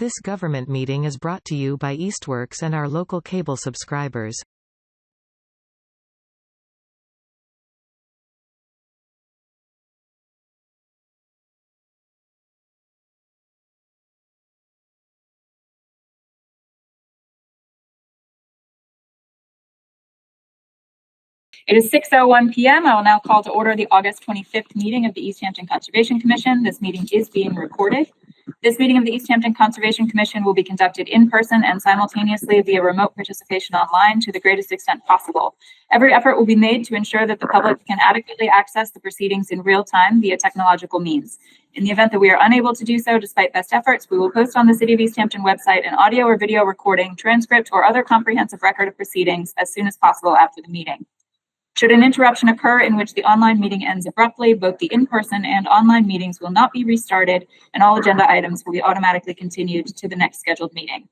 This government meeting is brought to you by Eastworks and our local cable subscribers. It is 6:01 p.m. I will now call to order the August 25th meeting of the Easthampton Conservation Commission. This meeting is being recorded. This meeting of the Easthampton Conservation Commission will be conducted in person and simultaneously via remote participation online to the greatest extent possible. Every effort will be made to ensure that the public can adequately access the proceedings in real time via technological means. In the event that we are unable to do so, despite best efforts, we will post on the City of Easthampton website an audio or video recording, transcript, or other comprehensive record of proceedings as soon as possible after the meeting. Should an interruption occur in which the online meeting ends abruptly, both the in-person and online meetings will not be restarted, and all agenda items will be automatically continued to the next scheduled meeting.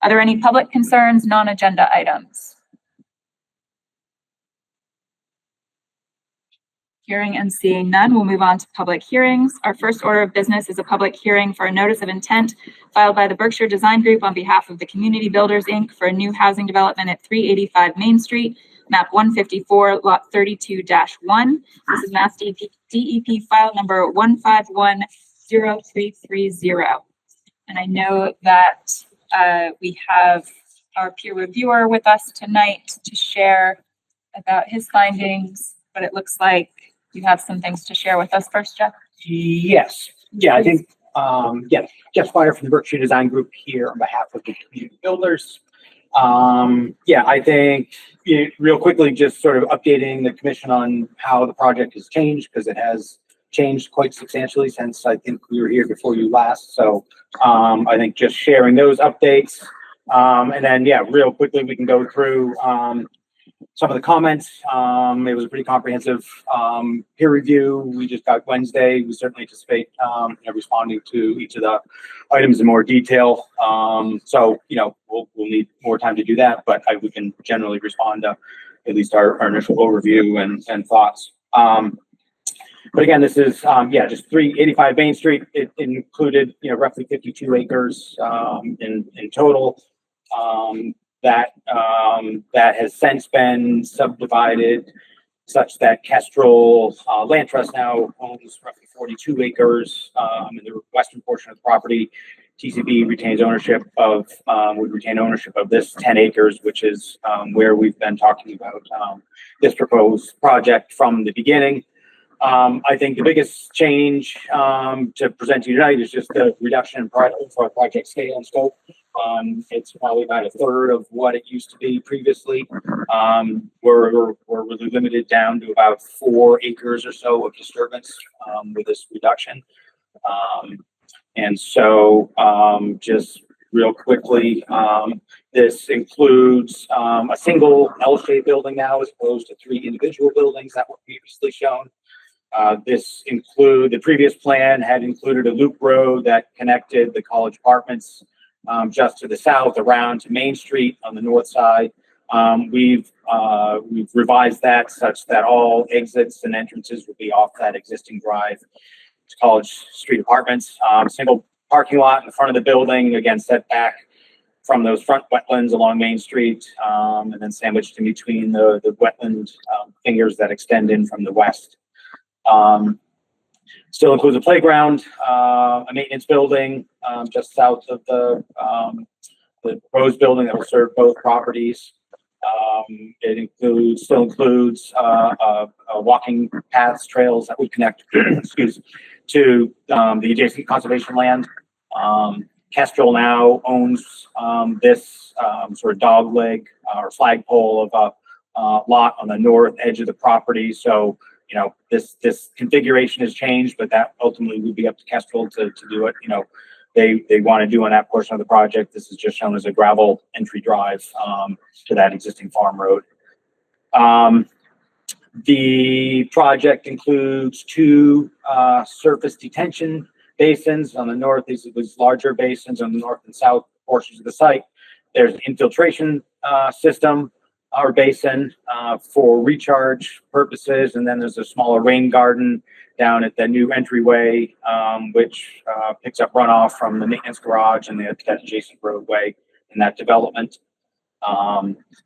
Are there any public concerns, non-agenda items? Hearing and seeing none, we'll move on to public hearings. Our first order of business is a public hearing for a notice of intent filed by the Berkshire Design Group on behalf of the Community Builders, Inc. for a new housing development at 385 Main Street, map 154, lot 32-1. This is Mass DEP file number 1510330. And I know that we have our peer reviewer with us tonight to share about his findings, but it looks like you have some things to share with us first, Jeff. Yes. Yeah, I think, Jeff Fire from the Berkshire Design Group here on behalf of the Community Builders. I think real quickly, just sort of updating the commission on how the project has changed, because it has changed quite substantially since I think we were here before you last. So I think just sharing those updates. And then, real quickly, we can go through some of the comments. It was a pretty comprehensive peer review. We just got Wednesday. We certainly anticipate responding to each of the items in more detail. We'll need more time to do that, but we can generally respond to at least our initial overview and thoughts. But again, this is just 385 Main Street. It included roughly 52 acres in total. That has since been subdivided such that Kestrel Land Trust now owns roughly 42 acres in the western portion of the property. TCB retains ownership of would retain ownership of this 10 acres, which is where we've been talking about this proposed project from the beginning. I think the biggest change to present to you tonight is just the reduction in project scale and scope. It's probably about a third of what it used to be previously. We're really limited down to about 4 acres or so of disturbance with this reduction. Just real quickly, this includes a single L-shaped building now as opposed to 3 individual buildings that were previously shown. The previous plan had included a loop road that connected the college apartments just to the south around to Main Street on the north side. We've revised that such that all exits and entrances will be off that existing drive to College Street Apartments. Single parking lot in the front of the building, again set back from those front wetlands along Main Street, and then sandwiched in between the wetland fingers that extend in from the west. Still includes a playground, a maintenance building just south of the proposed building that will serve both properties. It still includes walking paths, trails that would connect to the adjacent conservation land. Kestrel now owns this sort of dog leg or flagpole of a lot on the north edge of the property. So this configuration has changed, but that ultimately would be up to Kestrel to do it. They want to do on that portion of the project. This is just shown as a gravel entry drive to that existing farm road. The project includes 2 surface detention basins on the north. These are these larger basins on the north and south portions of the site. There's an infiltration system our basin for recharge purposes, and then there's a smaller rain garden down at the new entryway, which picks up runoff from the maintenance garage and that adjacent roadway in that development.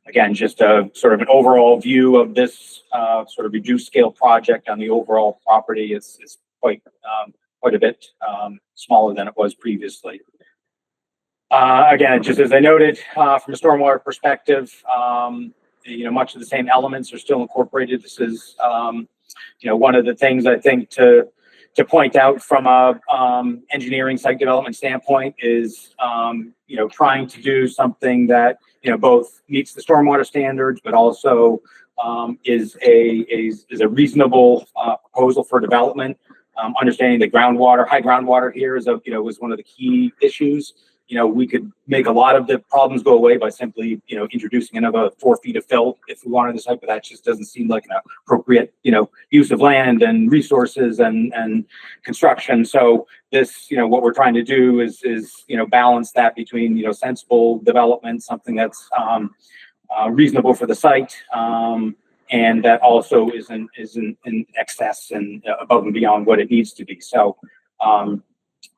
Again, just a sort of an overall view of this sort of reduced scale project on the overall property. It's quite a bit smaller than it was previously. Again, just as I noted, from a stormwater perspective, much of the same elements are still incorporated. This is, one of the things I think to point out from a engineering site development standpoint is, trying to do something that, both meets the stormwater standards, but also is a reasonable proposal for development. Understanding that high groundwater here is was one of the key issues. We could make a lot of the problems go away by simply, introducing another 4 feet of fill if we wanted the site, but that just doesn't seem like an appropriate, use of land and resources and construction. So this, what we're trying to do is balance that between, sensible development, something that's reasonable for the site, and that also isn't in excess and above and beyond what it needs to be. So,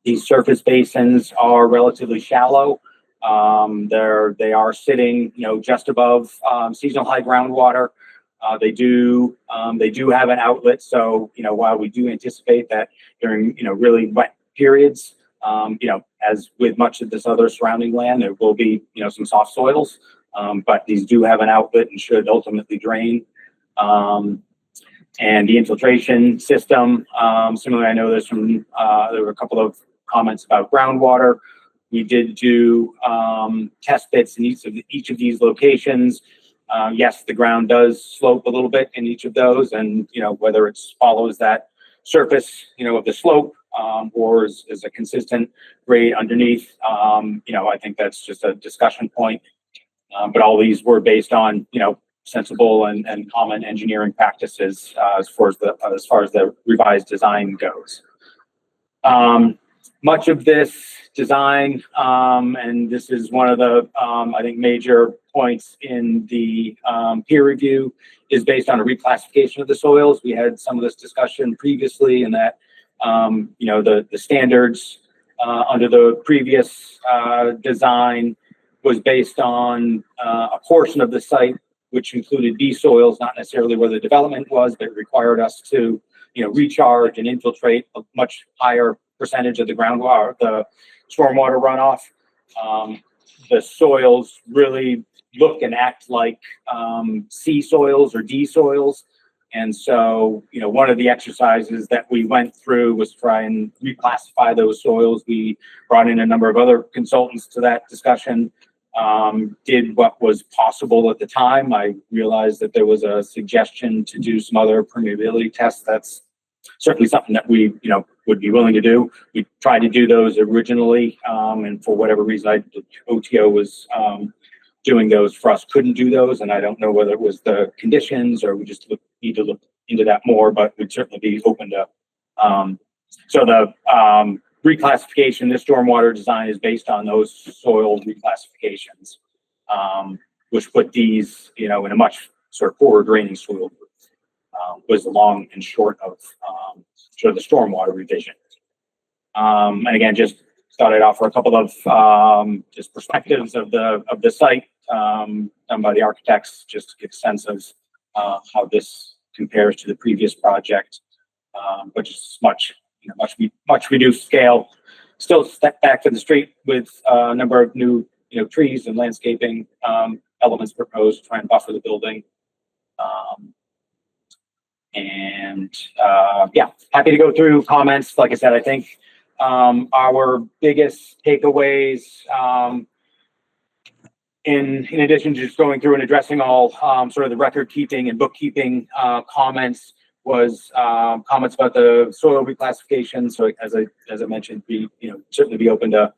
these surface basins are relatively shallow. They are sitting, just above seasonal high groundwater. They do have an outlet. So, while we do anticipate that during, really wet periods, as with much of this other surrounding land, there will be, some soft soils. But these do have an outlet and should ultimately drain. And the infiltration system, similarly, I know there were a couple of comments about groundwater. We did do test pits in each of these locations. Yes, the ground does slope a little bit in each of those, and whether it follows that surface, of the slope, or is a consistent grade underneath. I think that's just a discussion point. But all these were based on sensible and common engineering practices as far as the revised design goes. Much of this design, and this is one of the I think major points in the peer review, is based on a reclassification of the soils. We had some of this discussion previously, in that the standards under the previous design was based on a portion of the site which included B soils, not necessarily where the development was, but it required us to, recharge and infiltrate a much higher percentage of the groundwater, the stormwater runoff. The soils really look and act like C soils or D soils. And so, one of the exercises that we went through was try and reclassify those soils. We brought in a number of other consultants to that discussion. Did what was possible at the time. I realized that there was a suggestion to do some other permeability tests. That's certainly something that we, would be willing to do. We tried to do those originally, and for whatever reason, OTO was doing those for us, couldn't do those, and I don't know whether it was the conditions or we just need to look into that more, but we'd certainly be open to. So the reclassification, this stormwater design is based on those soil reclassifications, which put these, in a much sort of poorer draining soil group, was the long and short of sort of the stormwater revision. And again, just thought I'd offer a couple of just perspectives of the site done by the architects, just to get a sense of how this compares to the previous project, which is much reduced scale. Still step back to the street with a number of new, trees and landscaping elements proposed to try and buffer the building. Happy to go through comments. Like I said, I think our biggest takeaways, in addition to just going through and addressing all sort of the record keeping and bookkeeping comments, was comments about the soil reclassification. So as I mentioned, we certainly be open to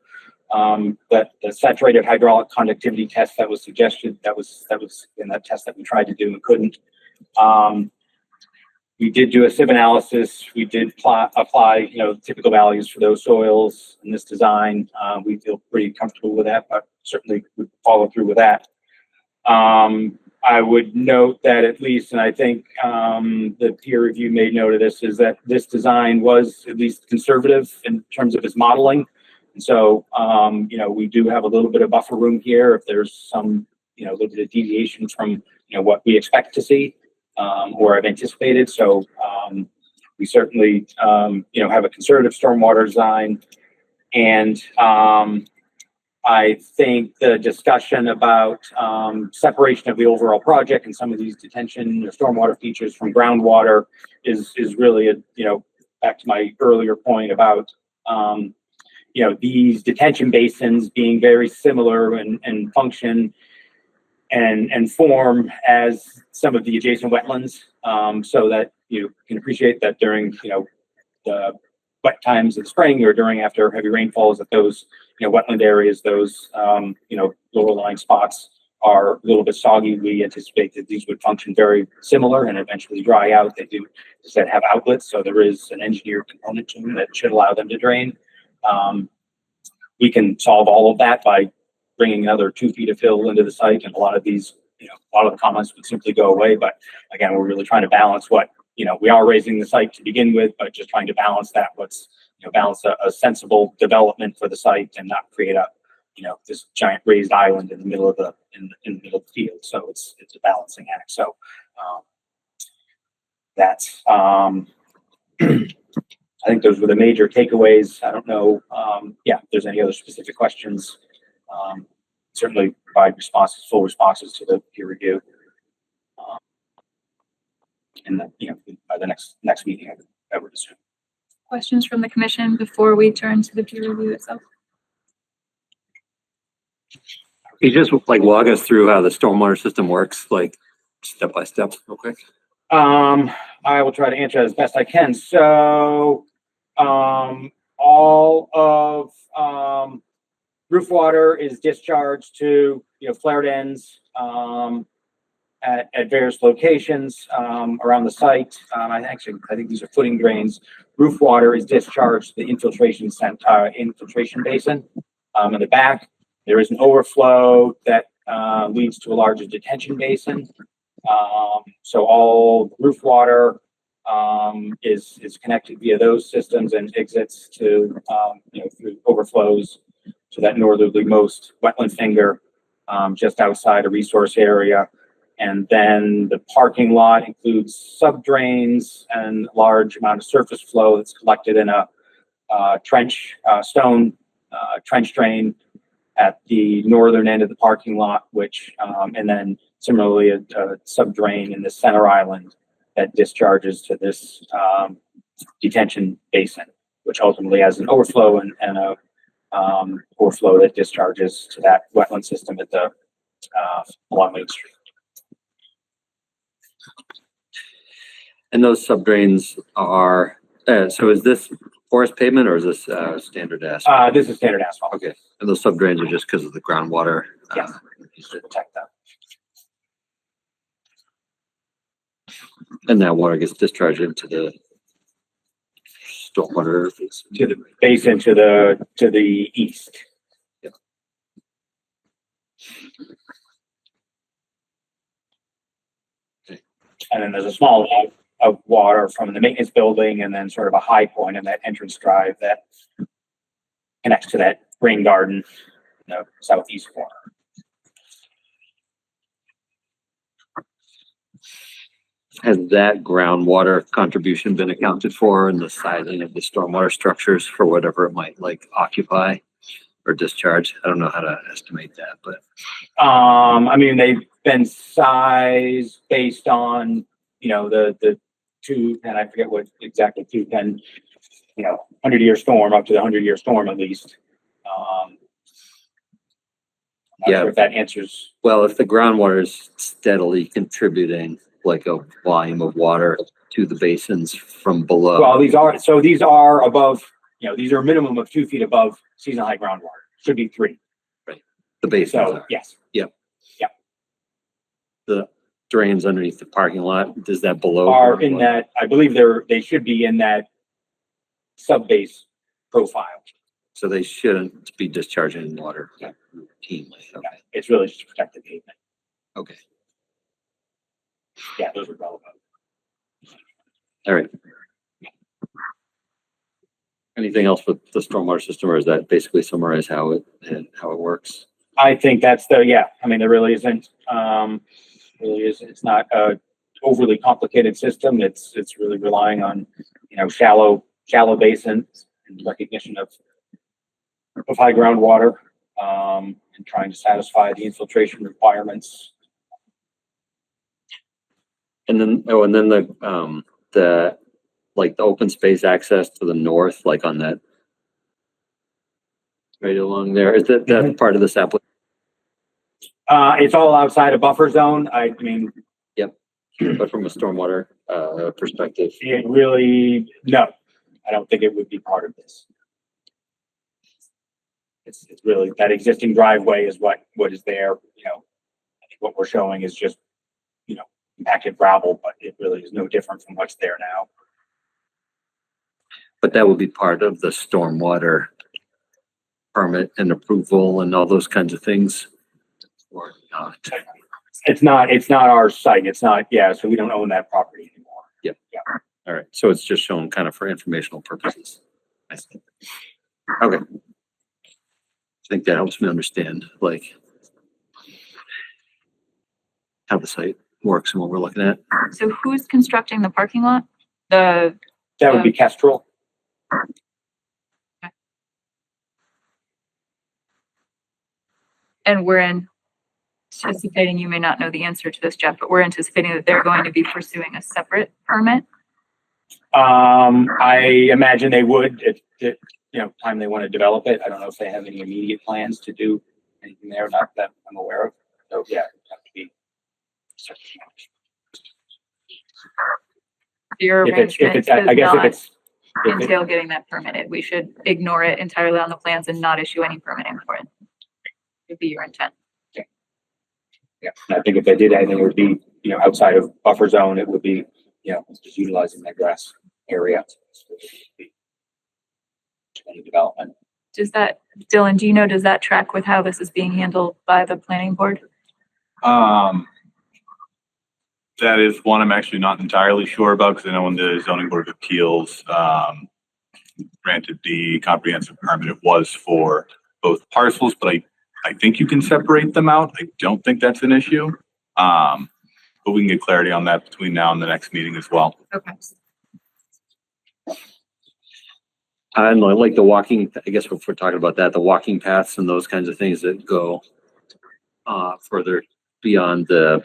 that the saturated hydraulic conductivity test that was suggested. That was in that test that we tried to do and couldn't. We did do a sieve analysis. We did apply typical values for those soils in this design. We feel pretty comfortable with that, but certainly would follow through with that. I would note that at least, and I think the peer review made note of this, is that this design was at least conservative in terms of its modeling. And so, we do have a little bit of buffer room here if there's some, little bit of deviation from, what we expect to see or have anticipated. So we certainly, have a conservative stormwater design. And I think the discussion about separation of the overall project and some of these detention or stormwater features from groundwater is really back to my earlier point about these detention basins being very similar in function and form as some of the adjacent wetlands, so that you can appreciate that during the wet times of the spring or after heavy rainfalls, that those wetland areas, those lower lying spots are a little bit soggy. We anticipate that these would function very similar and eventually dry out. They do instead have outlets, so there is an engineered component to them that should allow them to drain. We can solve all of that by bringing another 2 feet of fill into the site, and a lot of these, a lot of the comments would simply go away. But again, we're really trying to balance what we are raising the site to begin with, but just trying to balance that. Balance a sensible development for the site and not create this giant raised island in the middle of the middle of the field. So it's a balancing act. So that's I think those were the major takeaways. I don't know. If there's any other specific questions, certainly provide full responses to the peer review. And then, by the next meeting, I would assume. Questions from the commission before we turn to the peer review itself? Can you just walk us through how the stormwater system works, step by step, real quick? I will try to answer as best I can. So, all of roof water is discharged to flared ends at various locations around the site. I think these are footing drains. Roof water is discharged to the infiltration basin in the back. There is an overflow that leads to a larger detention basin. So all roof water is connected via those systems and exits to through overflows to that northerly most wetland finger just outside a resource area. And then the parking lot includes sub drains and a large amount of surface flow that's collected in a stone trench drain at the northern end of the parking lot, which and then similarly a sub drain in the center island that discharges to this detention basin, which ultimately has an overflow and a overflow that discharges to that wetland system at the along Main Street. And those subdrains are, so is this porous pavement or is this standard asphalt? This is standard asphalt. Okay. And those subdrains are just because of the groundwater? Yes. To protect them. And that water gets discharged into the stormwater to the basin to the east. Yep. Okay. And then there's a small amount of water from the maintenance building, and then sort of a high point in that entrance drive that connects to that rain garden, southeast corner. Has that groundwater contribution been accounted for in the sizing of the stormwater structures for whatever it might occupy or discharge? I don't know how to estimate that, but they've been sized based on the 210, I forget what exactly 210, 100-year storm up to the 100-year storm at least. I'm not sure if that answers. Well, if the groundwater is steadily contributing a volume of water to the basins from below. Well, these are above, these are a minimum of 2 feet above season high groundwater. Should be 3. Right. The basins are. Yes. Yep. Yep. The drains underneath the parking lot, is that below? Are in that, I believe they should be in that sub-base profile. So they shouldn't be discharging water routinely. Okay. It's really just to protect the pavement. Okay. yeah, those are relevant. All right. Anything else with the stormwater system, or is that basically summarize how it works? I think that's I mean, there really isn't, it's not a overly complicated system. It's really relying on, shallow basins and recognition of high groundwater, and trying to satisfy the infiltration requirements. And then, the like the open space access to the north, like on that right along there, is that part of this application? It's all outside a buffer zone. I mean, But from a stormwater perspective, it really, no, I don't think it would be part of this. It's really that existing driveway is what is there. I think what we're showing is just, compacted gravel, but it really is no different from what's there now. but that would be part of the stormwater permit and approval and all those kinds of things, or not? It's not our site. It's not, so we don't own that property anymore. Yep. Yeah. All right. So it's just shown kind of for informational purposes. I see. Okay. I think that helps me understand like how the site works and what we're looking at. So who's constructing the parking lot? That would be Kestrel. And we're anticipating, you may not know the answer to this, Jeff, but we're anticipating that they're going to be pursuing a separate permit. I imagine they would, time they want to develop it. I don't know if they have any immediate plans to do anything there, not that I'm aware of. So yeah, it would have to be. Your arrangement does I guess not if it's entail getting that permitted. We should ignore it entirely on the plans and not issue any permitting for it. Would be your intent. Yeah, I think if they did anything, it would be, outside of buffer zone, it would be, just utilizing that grass area. Any development. Does that, Dylan, do you know, does that track with how this is being handled by the planning board? That is one I'm actually not entirely sure about, because I know when the zoning board of appeals granted the comprehensive permit, it was for both parcels, but I think you can separate them out. I don't think that's an issue. But we can get clarity on that between now and the next meeting as well. Okay. And like the walking, I guess if we're talking about that, the walking paths and those kinds of things that go further beyond the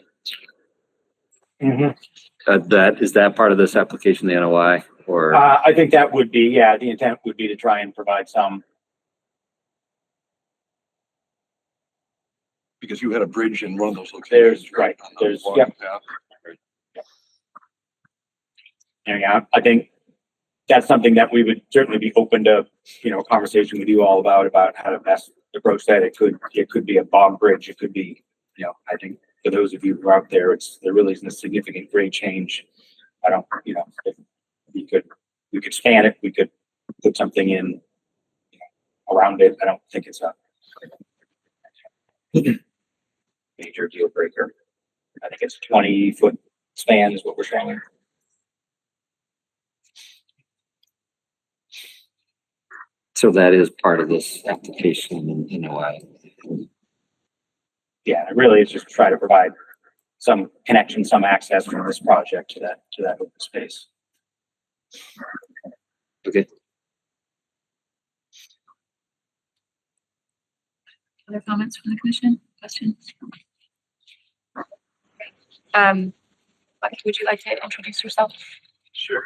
that is that part of this application, the NOI, or I think that would be, the intent would be to try and provide some. Because you had a bridge in one of those locations. I think that's something that we would certainly be open to, a conversation with you all about how to best approach that. It could be a bog bridge. It could be, I think for those of you who are out there, there really isn't a significant grade change. I don't, if we could span it, we could put something in around it. I don't think it's a major deal breaker. I think it's 20-foot span is what we're showing. so that is part of this application in NOI. Yeah, it really is just try to provide some connection, some access from this project to that open space. Okay. Other comments from the commission? Questions? Would you like to introduce yourself? Sure.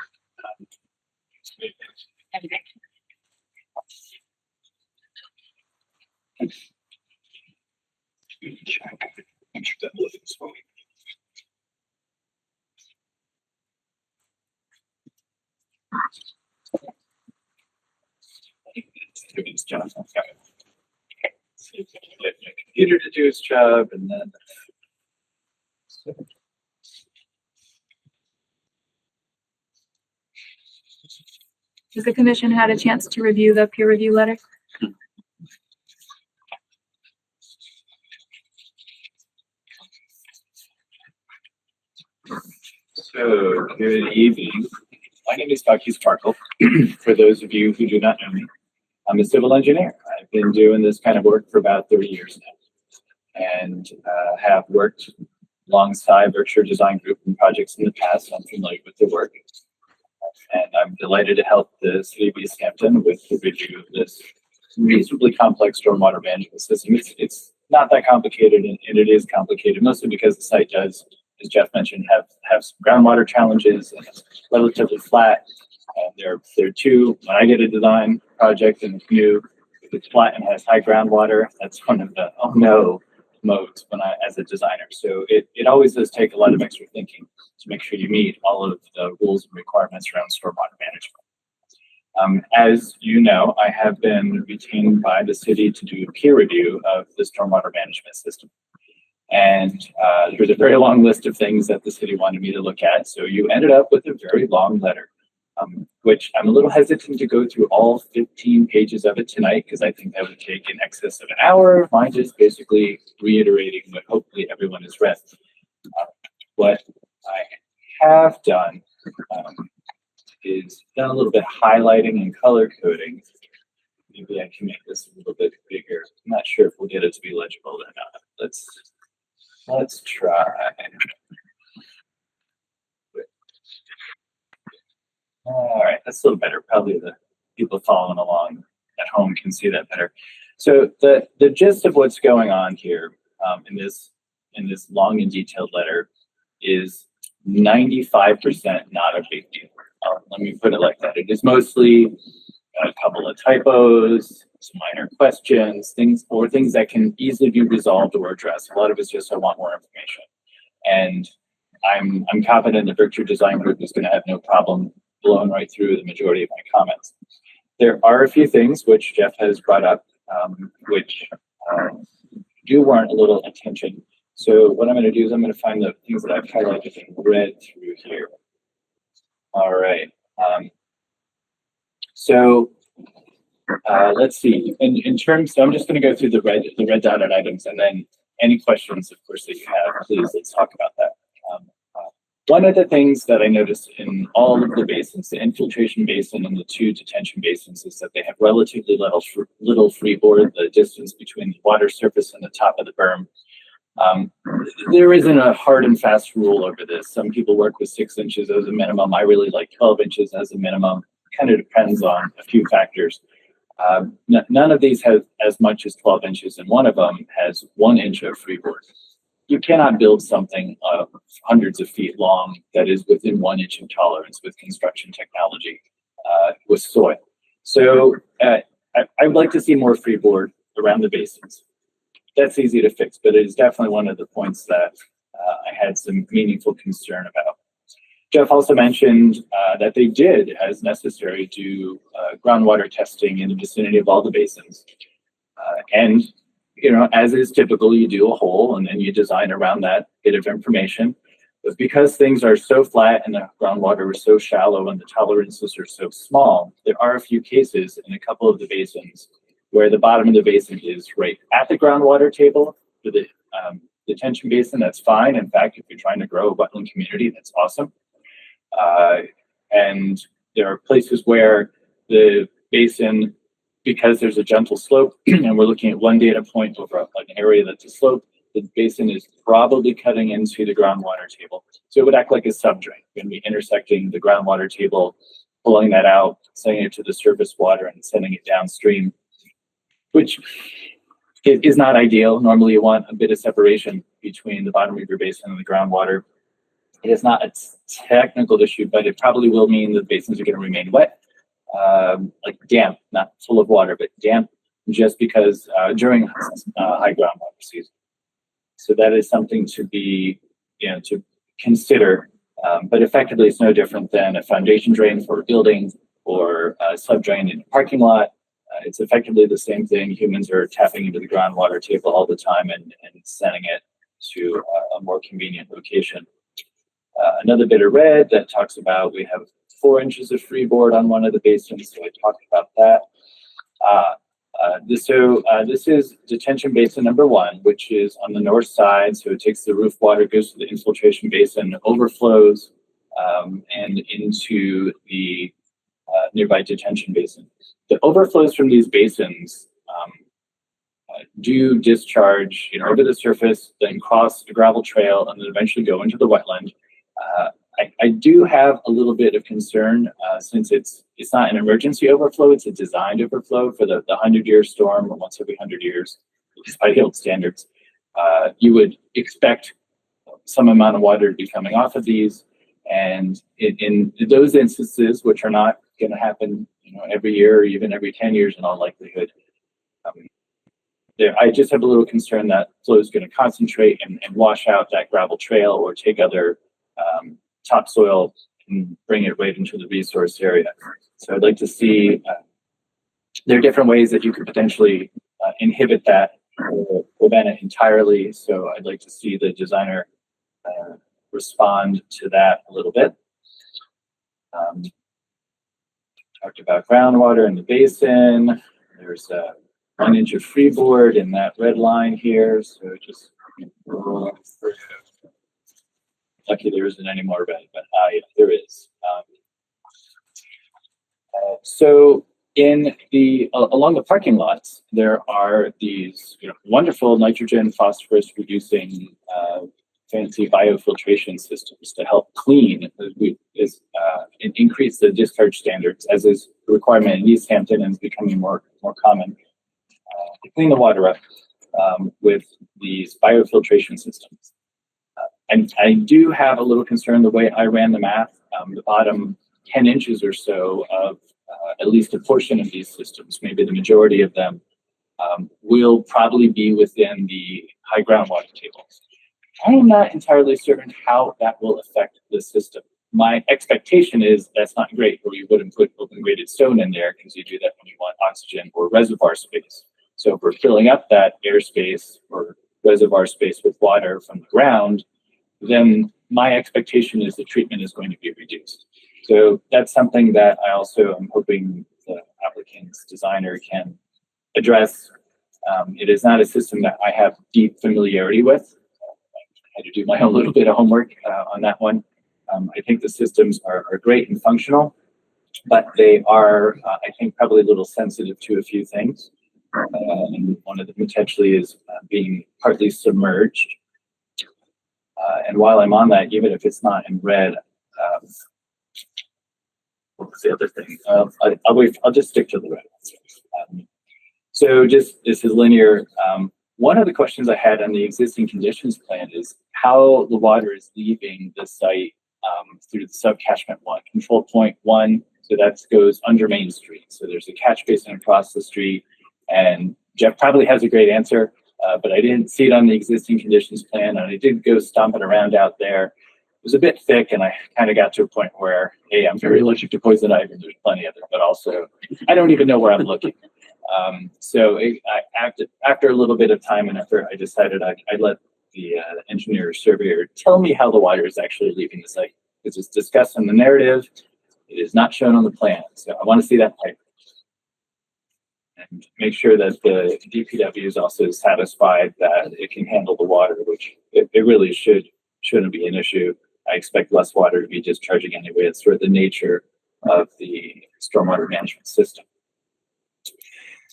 Computer to do its job, and then Has the commission had a chance to review the peer review letter? So, good evening. My name is Dr. Sparkle. For those of you who do not know me, I'm a civil engineer. I've been doing this kind of work for about 30 years now, and have worked alongside Berkshire Design Group in projects in the past. I'm familiar with their work, and I'm delighted to help the city of Easthampton with the review of this reasonably complex stormwater management system. It's not that complicated, and it is complicated mostly because the site does, as Jeff mentioned, have some groundwater challenges, and it's relatively flat. And there are two. When I did a design project in the canoe, if it's flat and has high groundwater, that's one of the oh no modes as a designer. So it always does take a lot of extra thinking to make sure you meet all of the rules and requirements around stormwater management. As you know, I have been retained by the city to do a peer review of the stormwater management system. And there's a very long list of things that the city wanted me to look at. So you ended up with a very long letter, which I'm a little hesitant to go through all 15 pages of it tonight, because I think that would take in excess of an hour. Mine just basically reiterating what hopefully everyone has read. What I have done is done a little bit of highlighting and color coding. Maybe I can make this a little bit bigger. I'm not sure if we'll get it to be legible or not. Let's try. All right, that's a little better. Probably the people following along at home can see that better. So the gist of what's going on here in this long and detailed letter is 95% not a big deal. Let me put it like that. It is mostly a couple of typos, some minor questions, things that can easily be resolved or addressed. A lot of it's just I want more information, and I'm confident the Berkshire Design Group is going to have no problem blowing right through the majority of my comments. There are a few things which Jeff has brought up, which do warrant a little attention. So what I'm going to do is I'm going to find the things that I've highlighted and read through here. All right. Let's see. In terms, so I'm just going to go through the red dotted items, and then any questions, of course, that you have, please let's talk about that. One of the things that I noticed in all of the basins, the infiltration basin and the two detention basins, is that they have relatively little freeboard, the distance between the water surface and the top of the berm. There isn't a hard and fast rule over this. Some people work with 6 inches as a minimum. I really like 12 inches as a minimum. Kind of depends on a few factors. None of these have as much as 12 inches, and one of them has 1 inch of freeboard. You cannot build something hundreds of feet long that is within 1 inch of tolerance with construction technology with soil. So I would like to see more freeboard around the basins. That's easy to fix, but it is definitely one of the points that I had some meaningful concern about. Jeff also mentioned that they did, as necessary, do groundwater testing in the vicinity of all the basins. And, you know, as is typical, you do a hole and then you design around that bit of information. But because things are so flat and the groundwater is so shallow and the tolerances are so small, there are a few cases in a couple of the basins where the bottom of the basin is right at the groundwater table. For the detention basin, that's fine. In fact, if you're trying to grow a wetland community, that's awesome. And there are places where the basin, because there's a gentle slope, and we're looking at one data point over an area that's a slope, the basin is probably cutting into the groundwater table. So it would act like a subdrain. You're going to be intersecting the groundwater table, pulling that out, sending it to the surface water, and sending it downstream, which is not ideal. Normally you want a bit of separation between the bottom of your basin and the groundwater. It is not a technical issue, but it probably will mean that basins are going to remain wet, like damp, not full of water, but damp, just because during high groundwater season. So that is something to be, to consider. But effectively, it's no different than a foundation drain for a building or a subdrain in a parking lot. It's effectively the same thing. Humans are tapping into the groundwater table all the time and sending it to a more convenient location. Another bit of red that talks about we have 4 inches of freeboard on one of the basins, so I talked about that. This is detention basin number 1, which is on the north side. So it takes the roof water, goes to the infiltration basin, overflows and into the nearby detention basin. The overflows from these basins do discharge, over the surface, then cross a gravel trail, and then eventually go into the wetland. I do have a little bit of concern since it's not an emergency overflow; it's a designed overflow for the 100-year storm, or once every 100 years, despite the old standards. You would expect some amount of water to be coming off of these, and in those instances, which are not going to happen, every year or even every 10 years in all likelihood, I just have a little concern that flow is going to concentrate and wash out that gravel trail or take other topsoil and bring it right into the resource area. So I'd like to see, there are different ways that you could potentially inhibit that or prevent it entirely. So I'd like to see the designer respond to that a little bit. Talked about groundwater in the basin. There's 1 inch of freeboard in that red line here. So just lucky there isn't any more red, but yeah, there is. So in the along the parking lots, there are these wonderful nitrogen phosphorus reducing fancy biofiltration systems to help clean and increase the discharge standards, as is a requirement in Easthampton and is becoming more common. To clean the water up with these biofiltration systems. And I do have a little concern the way I ran the math. The bottom 10 inches or so of at least a portion of these systems, maybe the majority of them, will probably be within the high groundwater tables. I am not entirely certain how that will affect the system. My expectation is that's not great, or you wouldn't put open graded stone in there because you do that when you want oxygen or reservoir space. So if we're filling up that airspace or reservoir space with water from the ground, then my expectation is the treatment is going to be reduced. So that's something that I also am hoping the applicant's designer can address. It is not a system that I have deep familiarity with. I had to do my own little bit of homework on that one. I think the systems are great and functional, but they are, I think, probably a little sensitive to a few things. And one of them potentially is being partly submerged. And while I'm on that, even if it's not in red, what was the other thing? I'll just stick to the red. So just this is linear. One of the questions I had on the existing conditions plan is how the water is leaving the site through the subcatchment 1, control point 1. So that goes under Main Street. So there's a catch basin across the street, and Jeff probably has a great answer, but I didn't see it on the existing conditions plan, and I did go stomping around out there. It was a bit thick, and I kind of got to a point where, hey, I'm very allergic to poison ivy, and there's plenty of it, but also I don't even know where I'm looking. So after a little bit of time and effort, I decided I'd let the engineer surveyor tell me how the water is actually leaving the site, because it's discussed in the narrative. It is not shown on the plan. So I want to see that pipe and make sure that the DPW is also satisfied that it can handle the water, which it really shouldn't be an issue. I expect less water to be discharging anyway. It's sort of the nature of the stormwater management system.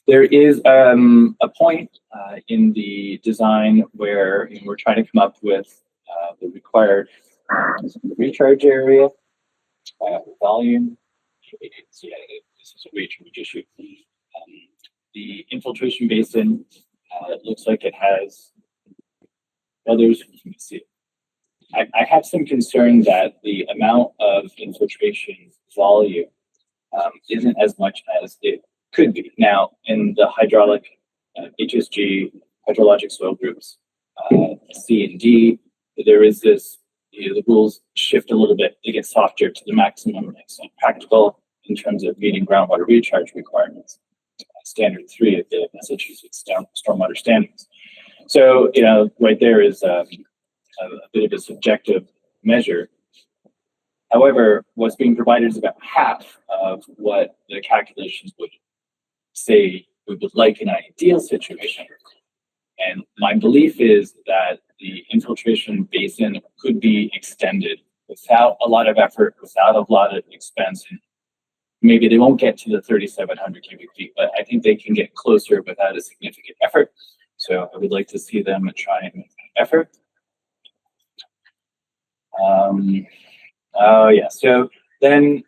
There is a point in the design where we're trying to come up with the required recharge area, volume. Yeah, this is a recharge issue. The infiltration basin, it looks like it has others. You can see it. I have some concern that the amount of infiltration volume isn't as much as it could be. Now, in the hydraulic HSG, hydrologic soil groups, C and D, there is this, the rules shift a little bit. They get softer to the maximum extent practical in terms of meeting groundwater recharge requirements. Standard 3 of the Massachusetts stormwater standards. So, right there is a bit of a subjective measure. However, what's being provided is about half of what the calculations would say we would like in an ideal situation. And my belief is that the infiltration basin could be extended without a lot of effort, without a lot of expense. And maybe they won't get to the 3,700 cubic feet, but I think they can get closer without a significant effort. So I would like to see them try and make that effort. Oh yeah, so then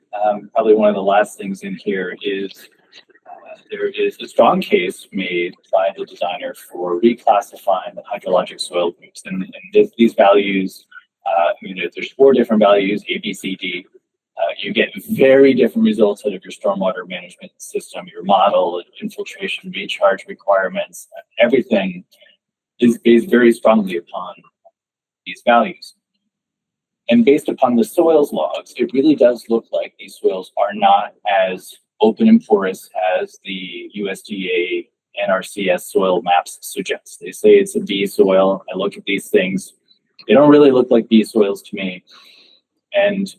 probably one of the last things in here is there is a strong case made by the designer for reclassifying the hydrologic soil groups. And these values, there's 4 different values, A, B, C, D. You get very different results out of your stormwater management system, your model, infiltration, recharge requirements, everything is based very strongly upon these values. And based upon the soils logs, it really does look like these soils are not as open and porous as the USDA NRCS soil maps suggest. They say it's a B soil. I look at these things. They don't really look like B soils to me. And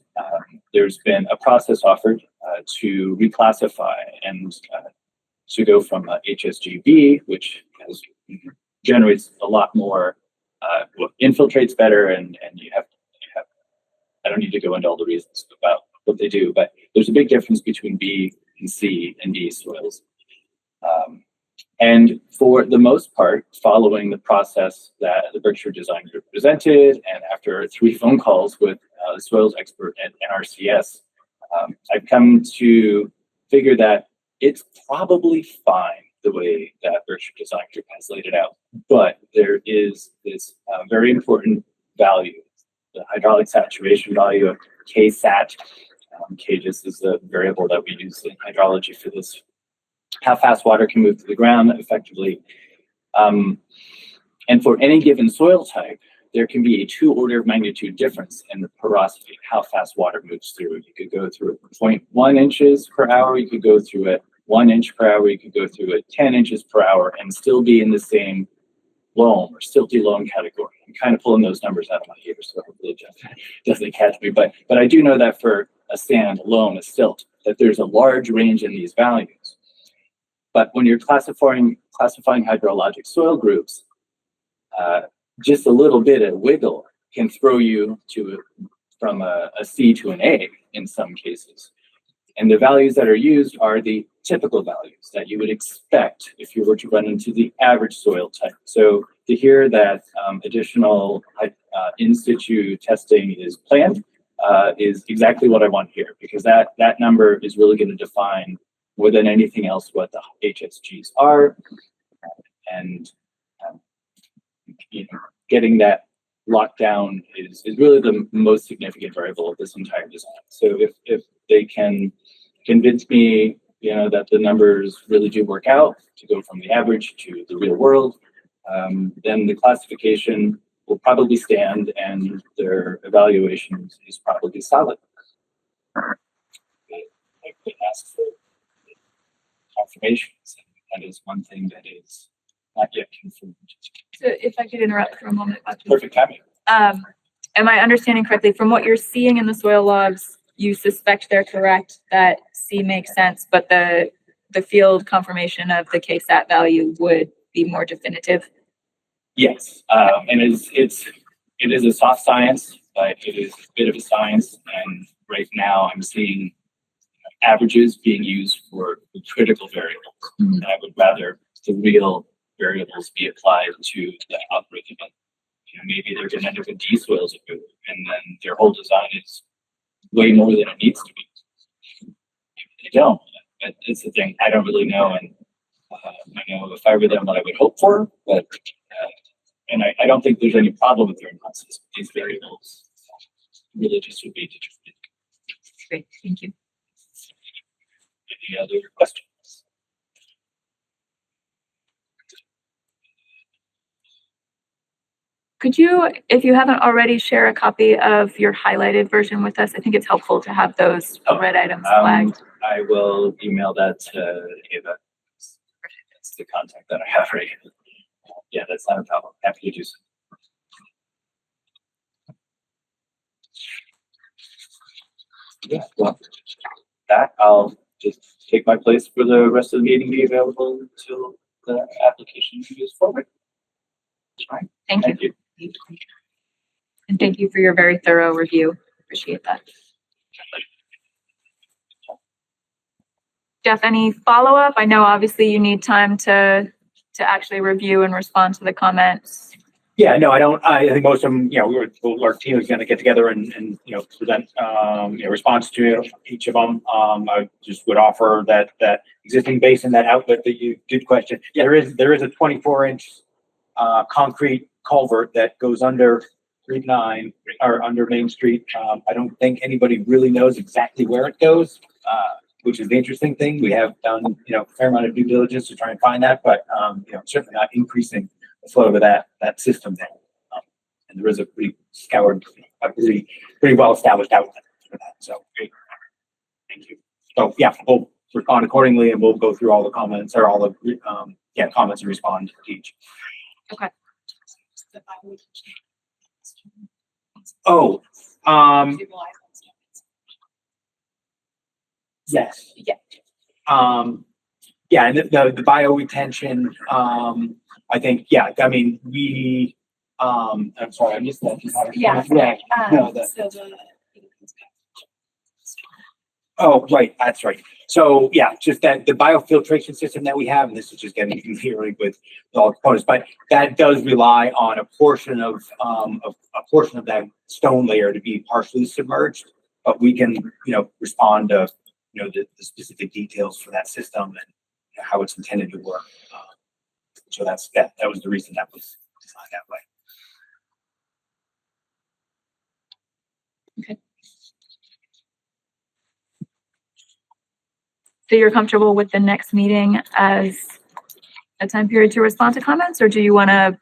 there's been a process offered to reclassify and to go from HSGB, which generates a lot more, infiltrates better, and you have, I don't need to go into all the reasons about what they do, but there's a big difference between B and C and D soils. And for the most part, following the process that the Berkshire Design Group presented, and after 3 phone calls with the soils expert at NRCS, I've come to figure that it's probably fine the way that Berkshire Design Group has laid it out. But there is this very important value, the hydraulic saturation value of KSAT. K just is the variable that we use in hydrology for this. How fast water can move to the ground effectively. And for any given soil type, there can be a 2 order of magnitude difference in the porosity, how fast water moves through. You could go through it 0.1 inches per hour, you could go through it 1 inch per hour, you could go through it 10 inches per hour and still be in the same loam or silty loam category. I'm kind of pulling those numbers out of my ear, so hopefully it doesn't catch me. But I do know that for a sand, loam, a silt, that there's a large range in these values. But when you're classifying hydrologic soil groups, just a little bit of wiggle can throw you from a C to an A in some cases. And the values that are used are the typical values that you would expect if you were to run into the average soil type. So to hear that additional in situ testing is planned is exactly what I want here, because that number is really going to define more than anything else what the HSGs are, and getting that locked down is really the most significant variable of this entire design. So if they can convince me, that the numbers really do work out to go from the average to the real world, then the classification will probably stand and their evaluation is probably solid. I could ask for confirmations, and that is one thing that is not yet confirmed. So if I could interrupt for a moment. Perfect timing. Am I understanding correctly from what you're seeing in the soil logs, you suspect they're correct, that C makes sense, but the field confirmation of the KSAT value would be more definitive? Yes, and it is a soft science, but it is a bit of a science. And right now I'm seeing averages being used for the critical variables. Mm-hmm. And I would rather the real variables be applied to the algorithm. Maybe they're going to end up with D soils, and then their whole design is way more than it needs to be. Maybe they don't. It's the thing. I don't really know, and I know if I were them, what I would hope for, but and I don't think there's any problem with their analysis. These variables really just would be determined. Great, thank you. Any other questions? Could you, if you haven't already, share a copy of your highlighted version with us? I think it's helpful to have those red items flagged. I will email that to Ava. That's the contact that I have right here. Yeah, that's not a problem. Happy to do so. Yeah, well, that I'll just take my place for the rest of the meeting, be available until the application moves forward. All right. Thank you. Thank you. And thank you for your very thorough review. appreciate that. Jeff, any follow-up? I know obviously you need time to actually review and respond to the comments. Yeah, no, I think most of them, our team is going to get together and, present, response to each of them. I just would offer that existing basin, that outlet that you did question. Yeah, there is a 24-inch, concrete culvert that goes under Route 9 or under Main Street. I don't think anybody really knows exactly where it goes, which is the interesting thing. We have done, a fair amount of due diligence to try and find that, but, certainly not increasing the flow of that system there. And there is a pretty well established outlet for that. So, great. Thank you. So, yeah, we'll respond accordingly, and we'll go through all the comments or all the, comments and respond to each. Okay. Oh, yes. Yeah. Yeah, and the bio retention, I think, yeah, I mean, I'm sorry, I missed that. Yeah. No, oh, right, that's right. So, yeah, just that the biofiltration system that we have, and this is just getting confusing with all the components, but that does rely on a portion of that stone layer to be partially submerged. But we can, respond to, the specific details for that system and how it's intended to work. So that was the reason that was designed that way. Okay. So you're comfortable with the next meeting as a time period to respond to comments, or do you want to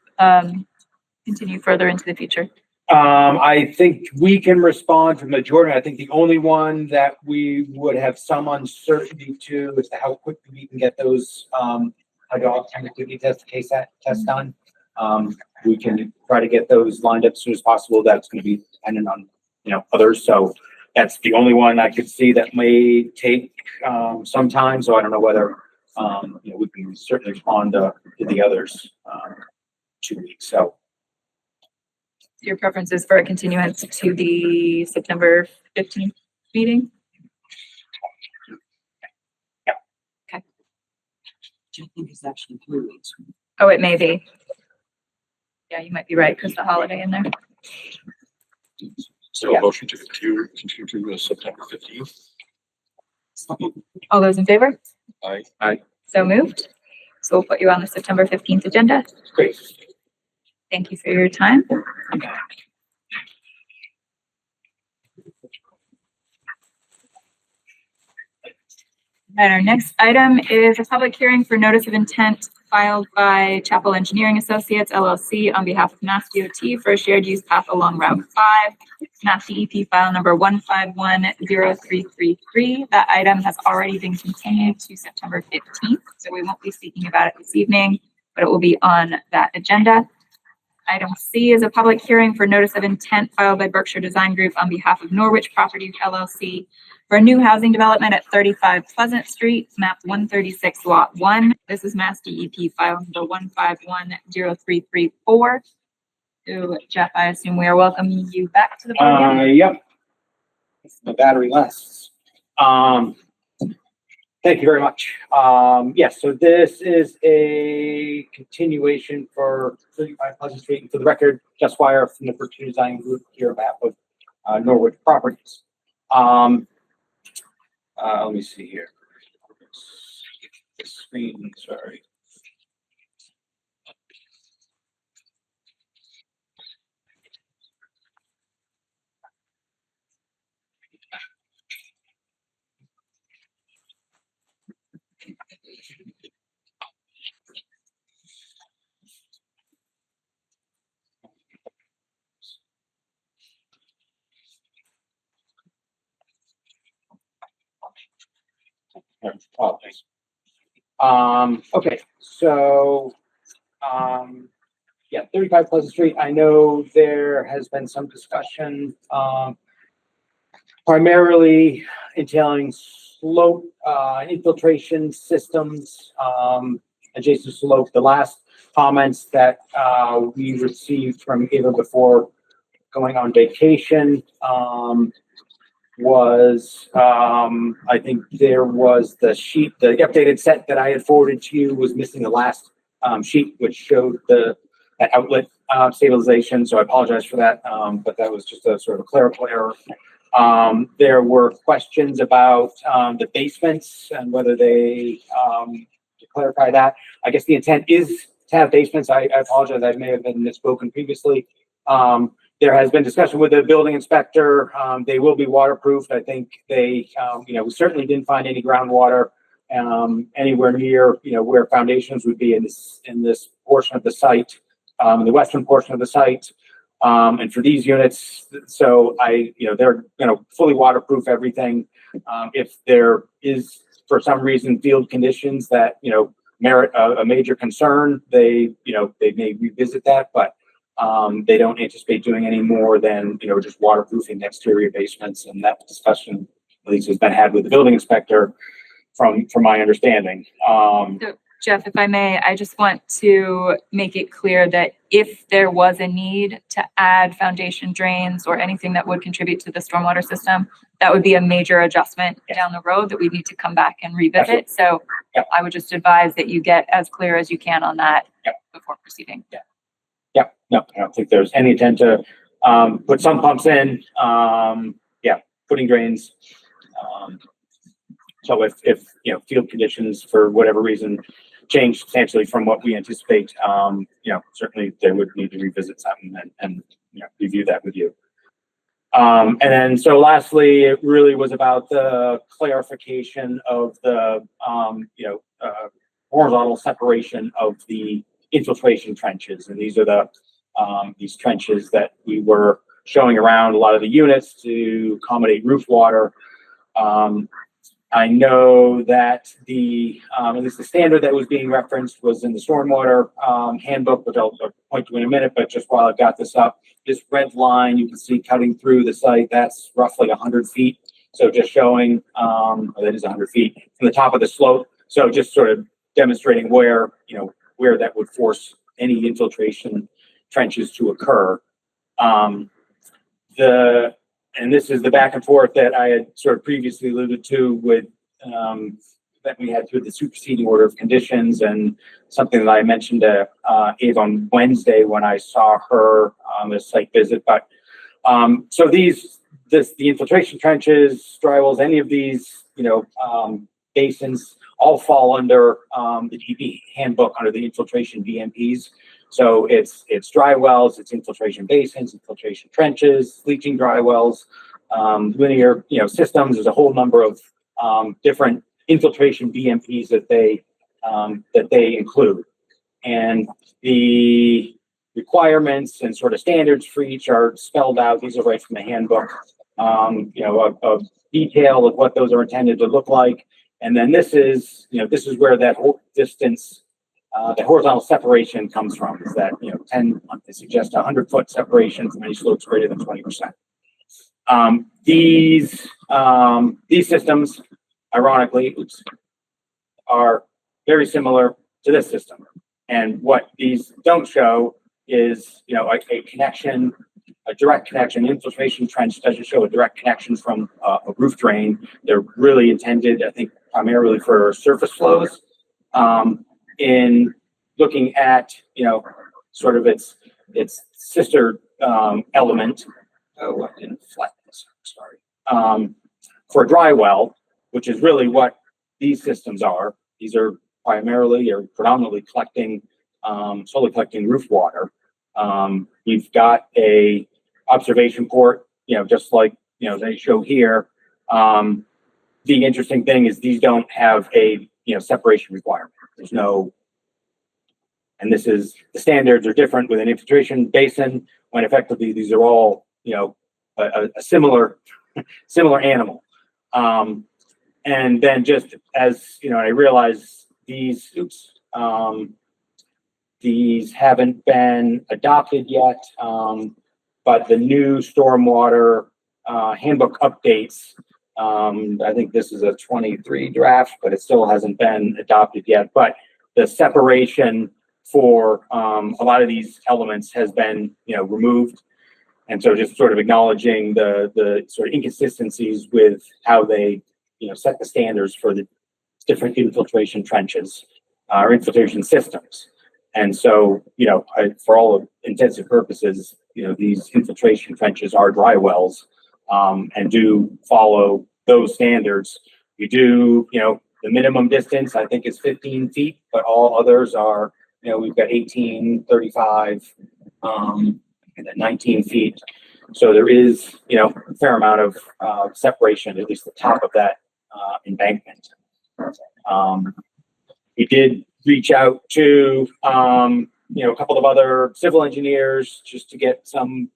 continue further into the future? I think we can respond from the majority. I think the only one that we would have some uncertainty to is how quickly we can get those hydraulic conductivity test done. We can try to get those lined up as soon as possible. That's going to be dependent on others. So that's the only one I could see that may take some time. So I don't know whether we can certainly respond to the others 2 weeks. So. Your preference is for a continuance to the September 15th meeting? Yeah. Okay. Which I think is actually 3 weeks. Oh, it may be. Yeah, you might be right, because the holiday in there. So Yeah. a motion to continue to September 15th. All those in favor? Aye. So moved. So we'll put you on the September 15th agenda. Great. Thank you for your time. And our next item is a public hearing for notice of intent filed by Chapel Engineering Associates LLC on behalf of Mass DOT for a shared use path along Route 5, Mass DEP file number 1510333. That item has already been continued to September 15th, so we won't be speaking about it this evening, but it will be on that agenda. Item C is a public hearing for notice of intent filed by Berkshire Design Group on behalf of Norwich Properties LLC for a new housing development at 35 Pleasant Street, map 136, lot 1. This is Mass DEP file number 1510334. So Jeff, I assume we are welcoming you back to the podium. Yep. The battery lasts. Thank you very much. Yes, so this is a continuation for 35 Pleasant Street. And for the record, Jess Wire from the Berkshire Design Group here on behalf of Norwich Properties. Let me see here. The screen, sorry. Okay, so, yeah, 35 Pleasant Street. I know there has been some discussion, primarily entailing slope, infiltration systems, adjacent slope. The last comments that, we received from Ava before going on vacation, was, I think there was the sheet, the updated set that I had forwarded to you was missing the last sheet, which showed that outlet stabilization. So I apologize for that, but that was just a sort of clerical error. There were questions about the basements and whether they, to clarify that, I guess the intent is to have basements. I apologize, I may have been misspoken previously. There has been discussion with the building inspector. They will be waterproofed. I think they, we certainly didn't find any groundwater anywhere near, where foundations would be in this portion of the site, the western portion of the site. And for these units, so they're fully waterproof everything. If there is, for some reason, field conditions that merit a major concern, they may revisit that, but they don't anticipate doing any more than just waterproofing the exterior basements. And that discussion, at least, has been had with the building inspector, from my understanding. So, Jeff, if I may, I just want to make it clear that if there was a need to add foundation drains or anything that would contribute to the stormwater system, that would be a major adjustment down the road that we need to come back and revisit. Absolutely. So Yep. I would just advise that you get as clear as you can on that before proceeding. Yeah, no, I don't think there's any intent to put some pumps in, putting drains. So if field conditions for whatever reason change substantially from what we anticipate, certainly they would need to revisit something and review that with you. And then, so lastly, it really was about the clarification of the, horizontal separation of the infiltration trenches. And these are these trenches that we were showing around a lot of the units to accommodate roof water. I know that at least the standard that was being referenced was in the stormwater handbook, which I'll point to in a minute, but just while I've got this up, this red line you can see cutting through the site, that's roughly 100 feet. So just showing, that is 100 feet from the top of the slope. So just sort of demonstrating where that would force any infiltration trenches to occur. And this is the back and forth that I had sort of previously alluded to with that we had through the superseding order of conditions, and something that I mentioned to Eve on Wednesday when I saw her on the site visit. But so the infiltration trenches, dry wells, any of these basins all fall under the DP handbook under the infiltration BMPs. So it's dry wells, it's infiltration basins, infiltration trenches, leaching dry wells, linear systems. There's a whole number of different infiltration BMPs that they include, and the requirements and sort of standards for each are spelled out. These are right from the handbook. A detail of what those are intended to look like, and then this is where that whole distance. The horizontal separation comes from, is that, 10, they suggest 100-foot separation from any slopes greater than 20%. These systems, ironically, are very similar to this system. And what these don't show is, a connection, a direct connection. Infiltration trench doesn't show a direct connection from a roof drain. They're really intended, I think, primarily for surface flows. In looking at, sort of its sister element. Oh, I didn't flatten this. Sorry. For a dry well, which is really what these systems are. These are primarily or predominantly solely collecting roof water. You've got a observation port, just like they show here. The interesting thing is these don't have a separation requirement. There's no, and this is, the standards are different with an infiltration basin, when effectively these are all a similar animal. And then just as I realize these haven't been adopted yet, but the new stormwater handbook updates. I think this is a 23 draft, but it still hasn't been adopted yet. But the separation for a lot of these elements has been removed. And so just sort of acknowledging the sort of inconsistencies with how they, set the standards for the different infiltration trenches, or infiltration systems. And so, for all intents and purposes, these infiltration trenches are dry wells, and do follow those standards. We do, the minimum distance, I think, is 15 feet, but all others are, we've got 18, 35, and then 19 feet. So there is, a fair amount of separation, at least the top of that embankment. We did reach out to, a couple of other civil engineers just to get some,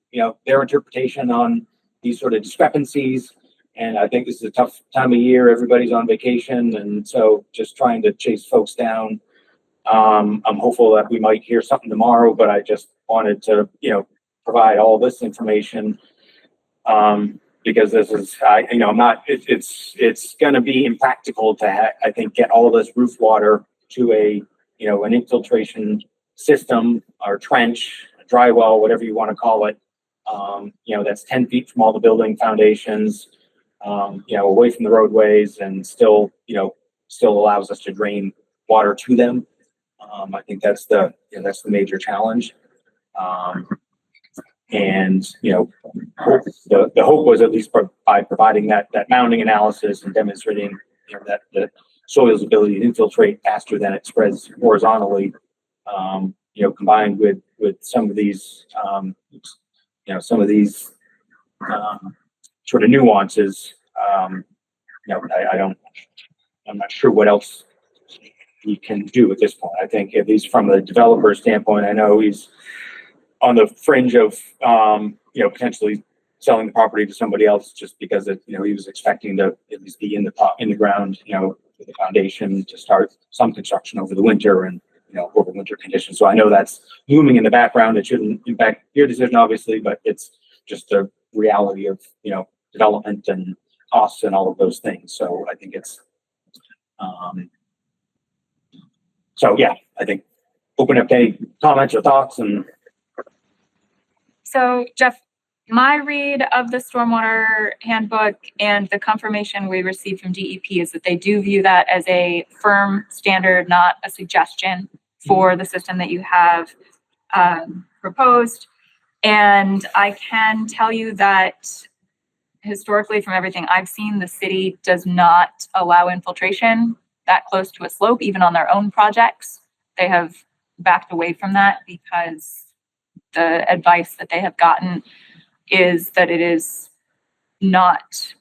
their interpretation on these sort of discrepancies. And I think this is a tough time of year. Everybody's on vacation. And so just trying to chase folks down. I'm hopeful that we might hear something tomorrow, but I just wanted to, provide all this information. Because this is, I'm not, it's going to be impractical to, I think, get all this roof water to an infiltration system or trench, a dry well, whatever you want to call it. That's 10 feet from all the building foundations, away from the roadways, and still allows us to drain water to them. I think that's the major challenge. And the hope was, at least by providing that mounding analysis and demonstrating that the soil's ability to infiltrate faster than it spreads horizontally, combined with some of these sort of nuances, I'm not sure what else he can do at this point. I think, at least from the developer standpoint, I know he's on the fringe of, potentially selling the property to somebody else, just because he was expecting to at least be in the ground, with the foundation to start some construction over the winter and, over winter conditions. So I know that's looming in the background. It shouldn't impact your decision, obviously, but it's just a reality of, development and costs and all of those things. So I think it's, I think open up to any comments or thoughts. And So Jeff, my read of the stormwater handbook and the confirmation we received from DEP is that they do view that as a firm standard, not a suggestion for the system that you have proposed. And I can tell you that historically, from everything I've seen, the city does not allow infiltration that close to a slope, even on their own projects. They have backed away from that because the advice that they have gotten is that it is not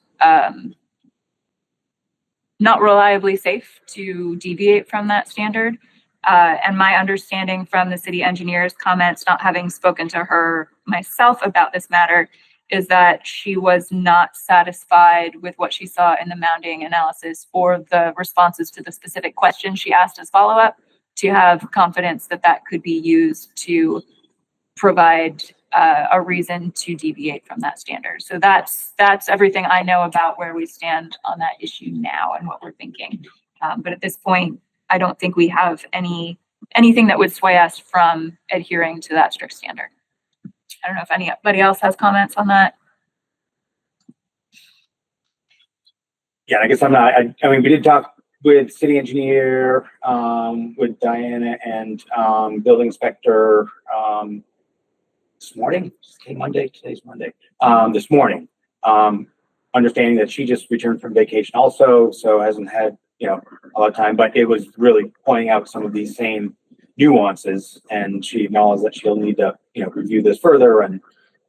reliably safe to deviate from that standard. And my understanding from the city engineer's comments, not having spoken to her myself about this matter, is that she was not satisfied with what she saw in the mounding analysis or the responses to the specific questions she asked as follow-up, to have confidence that that could be used to provide a reason to deviate from that standard. So that's everything I know about where we stand on that issue now and what we're thinking. But at this point, I don't think we have anything that would sway us from adhering to that strict standard. I don't know if anybody else has comments on that. Yeah, I guess I'm not, I mean, we did talk with city engineer, with Diana and, building inspector, this morning, today's Monday, this morning, understanding that she just returned from vacation also, so hasn't had, a lot of time, but it was really pointing out some of these same nuances, and she acknowledged that she'll need to, review this further, and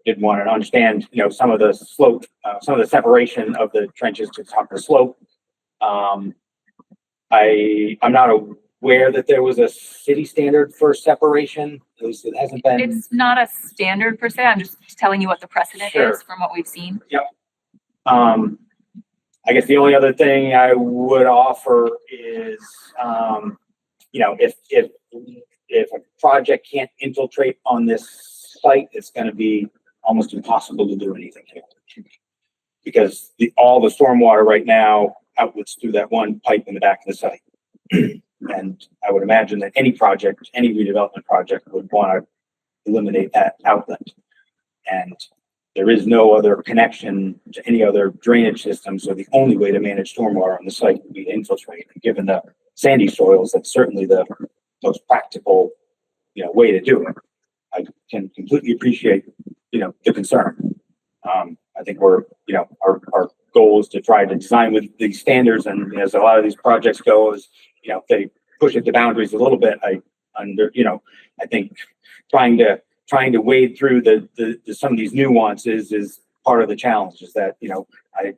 did want to understand, some of the slope, some of the separation of the trenches to the top of the slope. I'm not aware that there was a city standard for separation. At least it hasn't been. It's not a standard per se. I'm just telling you what the precedent is from what we've seen. Yep. I guess the only other thing I would offer is, if a project can't infiltrate on this site, it's going to be almost impossible to do anything here, because all the stormwater right now outlets through that one pipe in the back of the site. And I would imagine that any redevelopment project would want to eliminate that outlet. And there is no other connection to any other drainage system, so the only way to manage stormwater on the site would be to infiltrate. And given the sandy soils, that's certainly the most practical, way to do it. I can completely appreciate, the concern. I think we're, our goal is to try to design with these standards, and as a lot of these projects go, is, if they push it to boundaries a little bit, I think trying to wade through the some of these nuances is part of the challenge. Is that, I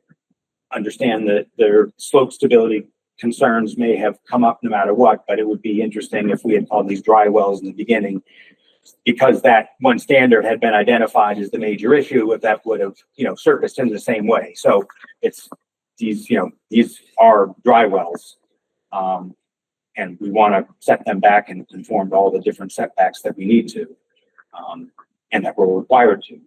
understand that their slope stability concerns may have come up no matter what, but it would be interesting if we had called these dry wells in the beginning, because that one standard had been identified as the major issue, if that would have, surfaced in the same way. So it's these, these are dry wells. And we want to set them back and conform to all the different setbacks that we need to, and that we're required to.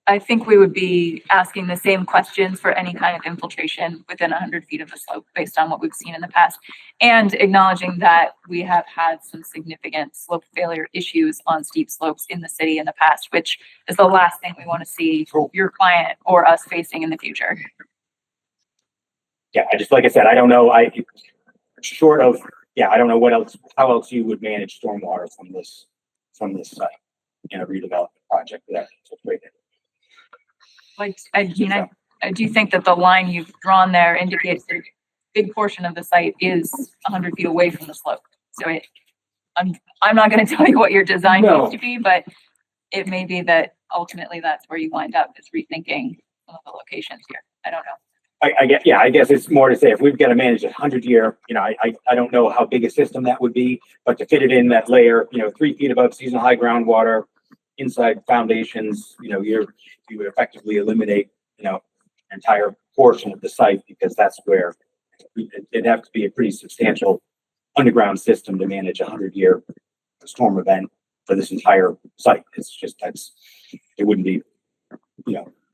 I think we would be asking the same questions for any kind of infiltration within 100 feet of the slope based on what we've seen in the past, and acknowledging that we have had some significant slope failure issues on steep slopes in the city in the past, which is the last thing we want to see your client or us facing in the future. Yeah, like I said, I don't know. Short of, I don't know how else you would manage stormwater from this site in a redevelopment project that infiltrated. Like, I do think that the line you've drawn there indicates that a big portion of the site is 100 feet away from the slope. So I'm not going to tell you what your design needs to be, but it may be that ultimately that's where you wind up, is rethinking some of the locations here. I don't know. I guess it's more to say if we've got to manage 100-year, I don't know how big a system that would be, but to fit it in that layer, 3 feet above seasonal high groundwater, inside foundations, you would effectively eliminate, an entire portion of the site, because that's where it'd have to be a pretty substantial underground system to manage a 100-year storm event for this entire site. It's just, it wouldn't be,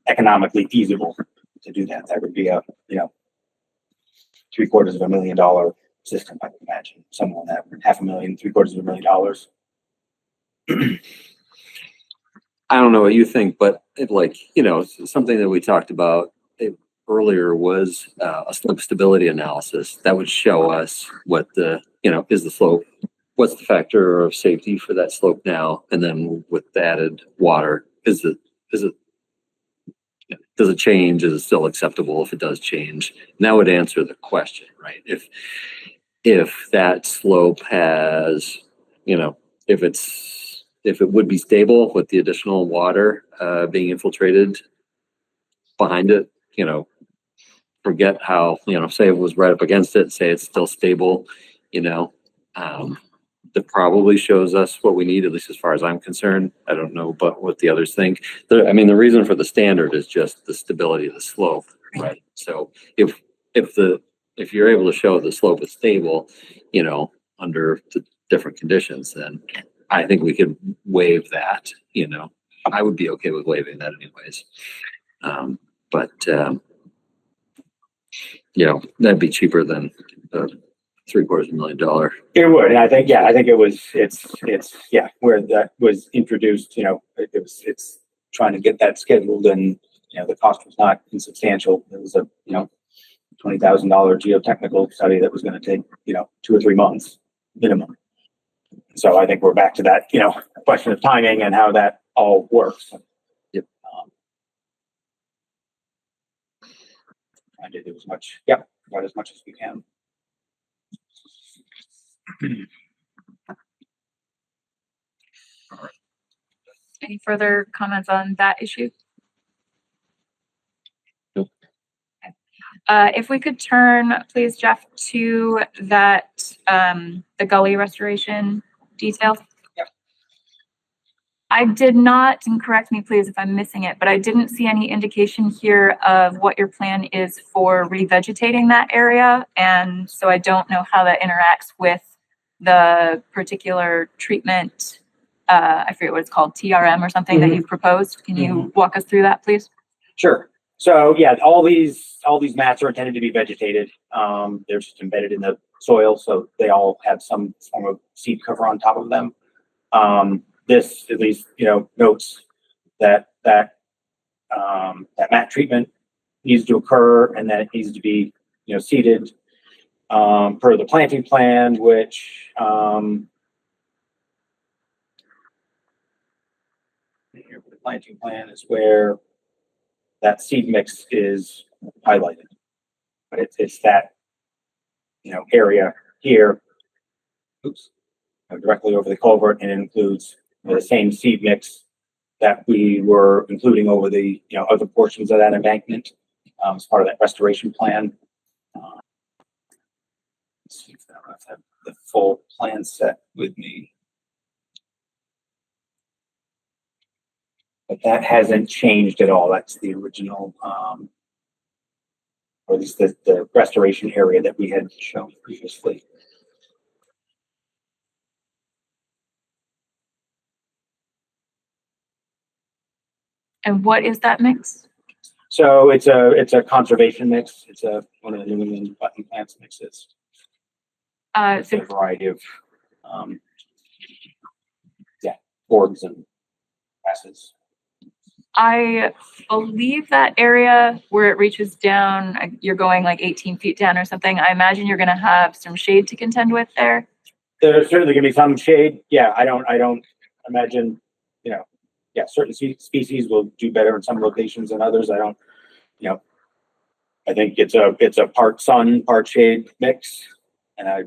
economically feasible to do that. That would be a, $750,000 system, I would imagine, somewhere on that, $500,000, $750,000. I don't know what you think, but something that we talked about earlier was a slope stability analysis that would show us what the, is the slope, what's the factor of safety for that slope now, and then with the added water, does it change? Is it still acceptable if it does change? And that would answer the question, right? If that slope has, if it would be stable with the additional water being infiltrated behind it, forget how, say it was right up against it, say it's still stable, that probably shows us what we need, at least as far as I'm concerned. I don't know, but what the others think. The reason for the standard is just the stability of the slope, right? So if you're able to show the slope is stable, under the different conditions, then I think we could waive that, I would be okay with waiving that anyways. That'd be cheaper than $750,000. It would, and I think it's where that was introduced, it's trying to get that scheduled, and the cost was not insubstantial. It was a $20,000 geotechnical study that was going to take 2 or 3 months minimum. So I think we're back to that question of timing and how that all works. Yep. I did do as much, about as much as we can. Any further comments on that issue? Nope. If we could turn, please, Jeff, to that, the gully restoration detail. Yep. I did not, and correct me please if I'm missing it, but I didn't see any indication here of what your plan is for revegetating that area. And so I don't know how that interacts with the particular treatment, I forget what it's called, TRM or something that you've proposed. Can you walk us through that, please? Sure. So all these mats are intended to be vegetated. They're just embedded in the soil, so they all have some form of seed cover on top of them. This at least notes that that mat treatment needs to occur, and that it needs to be, seeded, per the planting plan, which, here, the planting plan is where that seed mix is highlighted. But it's that, area here, oops, directly over the culvert, and it includes the same seed mix that we were including over the, other portions of that embankment, as part of that restoration plan. Let's see if I have the full plan set with me. But that hasn't changed at all. That's the original, or at least the restoration area that we had shown previously. And what is that mix? So it's a conservation mix. It's one of the New England button plants mixes. It's a variety of, forbs and grasses. I believe that area where it reaches down, you're going like 18 feet down or something. I imagine you're going to have some shade to contend with there. There's certainly going to be some shade. Yeah, I don't imagine, certain species will do better in some locations than others. I think it's a part sun, part shade mix. And I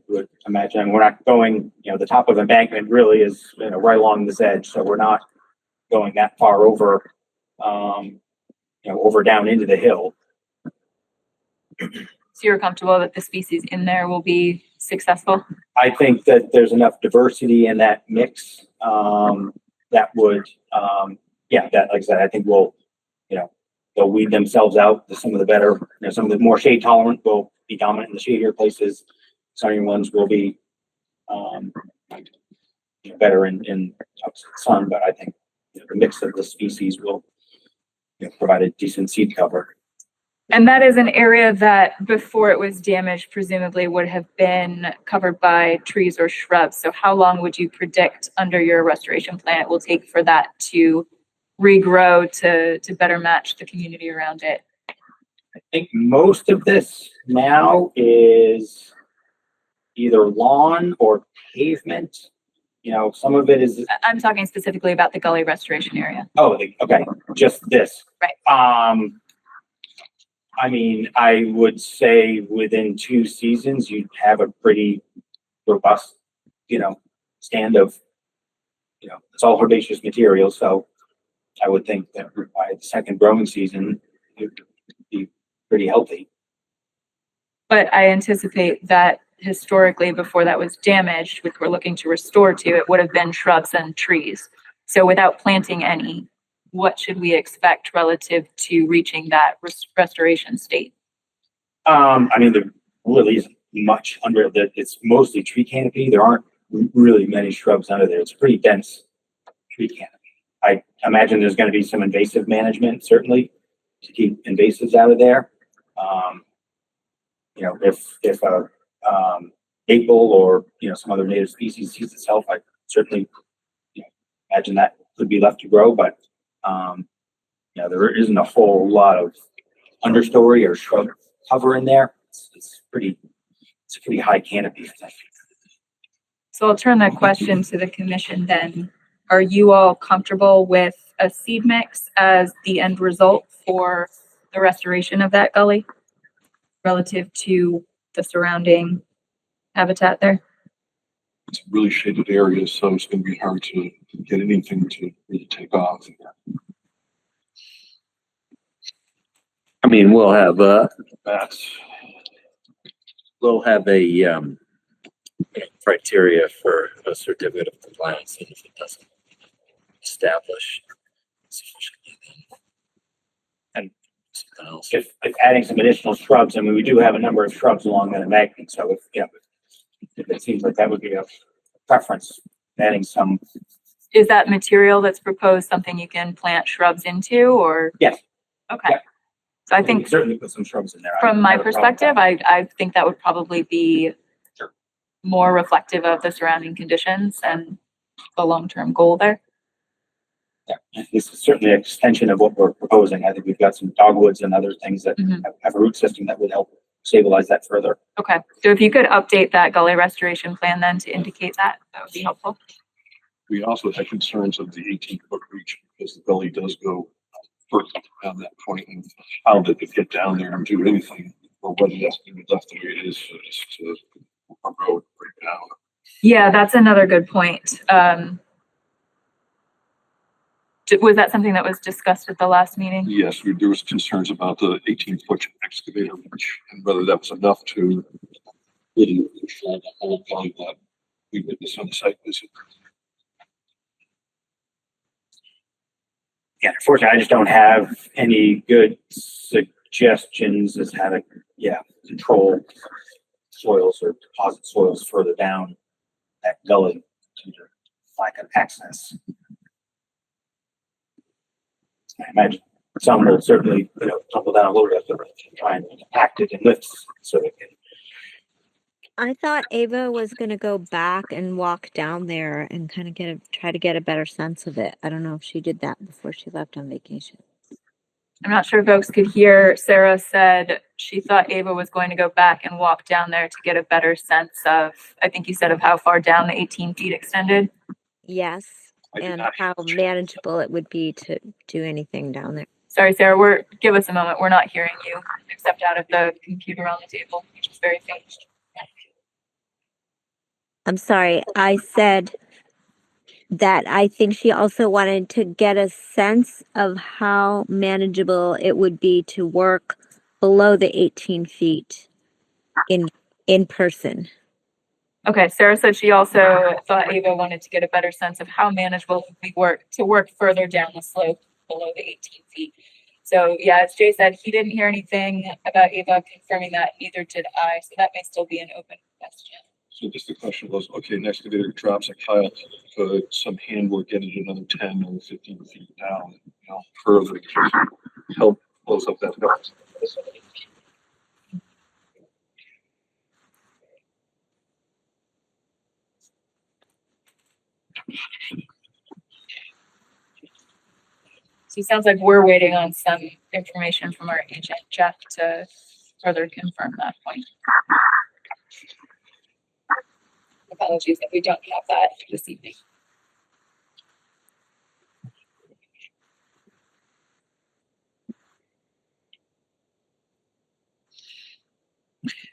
would imagine we're not going, the top of the embankment really is, right along this edge. So we're not going that far over, over down into the hill. So you're comfortable that the species in there will be successful? I think that there's enough diversity in that mix, that would, that, like I said, I think they'll weed themselves out. Some of the better, some of the more shade tolerant will be dominant in the shadier places. Sunny ones will be, better in sun, but I think the mix of the species will provide a decent seed cover. And that is an area that before it was damaged, presumably would have been covered by trees or shrubs. So how long would you predict under your restoration plan it will take for that to regrow to better match the community around it? I think most of this now is either lawn or pavement. Some of it is. I'm talking specifically about the gully restoration area. Oh, okay, just this. Right. I mean, I would say within 2 seasons, you'd have a pretty robust, stand of, it's all herbaceous material. So I would think that by the second growing season, it would be pretty healthy. But I anticipate that historically, before that was damaged, which we're looking to restore to, it would have been shrubs and trees. So without planting any, what should we expect relative to reaching that restoration state? I mean, there really isn't much under it's mostly tree canopy. There aren't really many shrubs under there. It's a pretty dense tree canopy. I imagine there's going to be some invasive management, certainly, to keep invasives out of there. If a maple or some other native species sees itself, I certainly imagine that could be left to grow, but there isn't a whole lot of understory or shrub cover in there. It's a pretty high canopy. So I'll turn that question to the commission then. Are you all comfortable with a seed mix as the end result for the restoration of that gully relative to the surrounding habitat there? It's a really shaded area, so it's gonna be hard to get anything to really take off. I mean, we'll have That's, a criteria for a certificate of compliance, and if it doesn't establish sufficiently, then and something else. If adding some additional shrubs, I mean, we do have a number of shrubs along that embankment, so if it seems like that would be a preference, adding some. Is that material that's proposed something you can plant shrubs into, or? Yes. Okay. Yeah. So I We think can certainly put some shrubs in there. from my I don't have a problem with perspective, that. I think that would probably be Sure. more reflective of the surrounding conditions and the long-term goal there. Yeah, this is certainly an extension of what we're proposing. I think we've got some dogwoods and other things that Mhm. have a root system that would help stabilize that further. Okay, so if you could update that gully restoration plan then to indicate that, that would be helpful. We also had concerns of the 18-foot reach because the gully does go further down that point, and how did it get down there and do anything, or whether that's going to be left the way it is, just to a road right down. Yeah, that's another good point. Was that something that was discussed at the last meeting? Yes, there was concerns about the 18-foot excavator reach and whether that was enough to really control the whole gully that we witnessed on the site visit. Yeah, unfortunately, I just don't have any good suggestions as how to, control soils or deposit soils further down that gully due to lack of access. I imagine some will certainly, tumble down a little bit, but try and compact it and lift so it can. I thought Ava was gonna go back and walk down there and kind of try to get a better sense of it. I don't know if she did that before she left on vacation. I'm not sure if folks could hear. Sarah said she thought Ava was going to go back and walk down there to get a better sense of, I think you said, of how far down the 18 feet extended. Yes, I did and not how check. manageable it would be to do anything down there. Sorry, Sarah, give us a moment. We're not hearing you except out of the computer on the table, which is very faint. I'm sorry, I said that I think she also wanted to get a sense of how manageable it would be to work below the 18 feet in person. Okay, Sarah said she also thought Ava wanted to get a better sense of how manageable it would be to work further down the slope below the 18 feet. So yeah, as Jay said, he didn't hear anything about Ava confirming that, neither did I. So that may still be an open question. So just the question was, okay, an excavator drops a pile, could some handwork get it another 10 or 15 feet down, further to help close up that gully? So it sounds like we're waiting on some information from our agent, Jeff, to further confirm that point. Apologies that we don't have that this evening.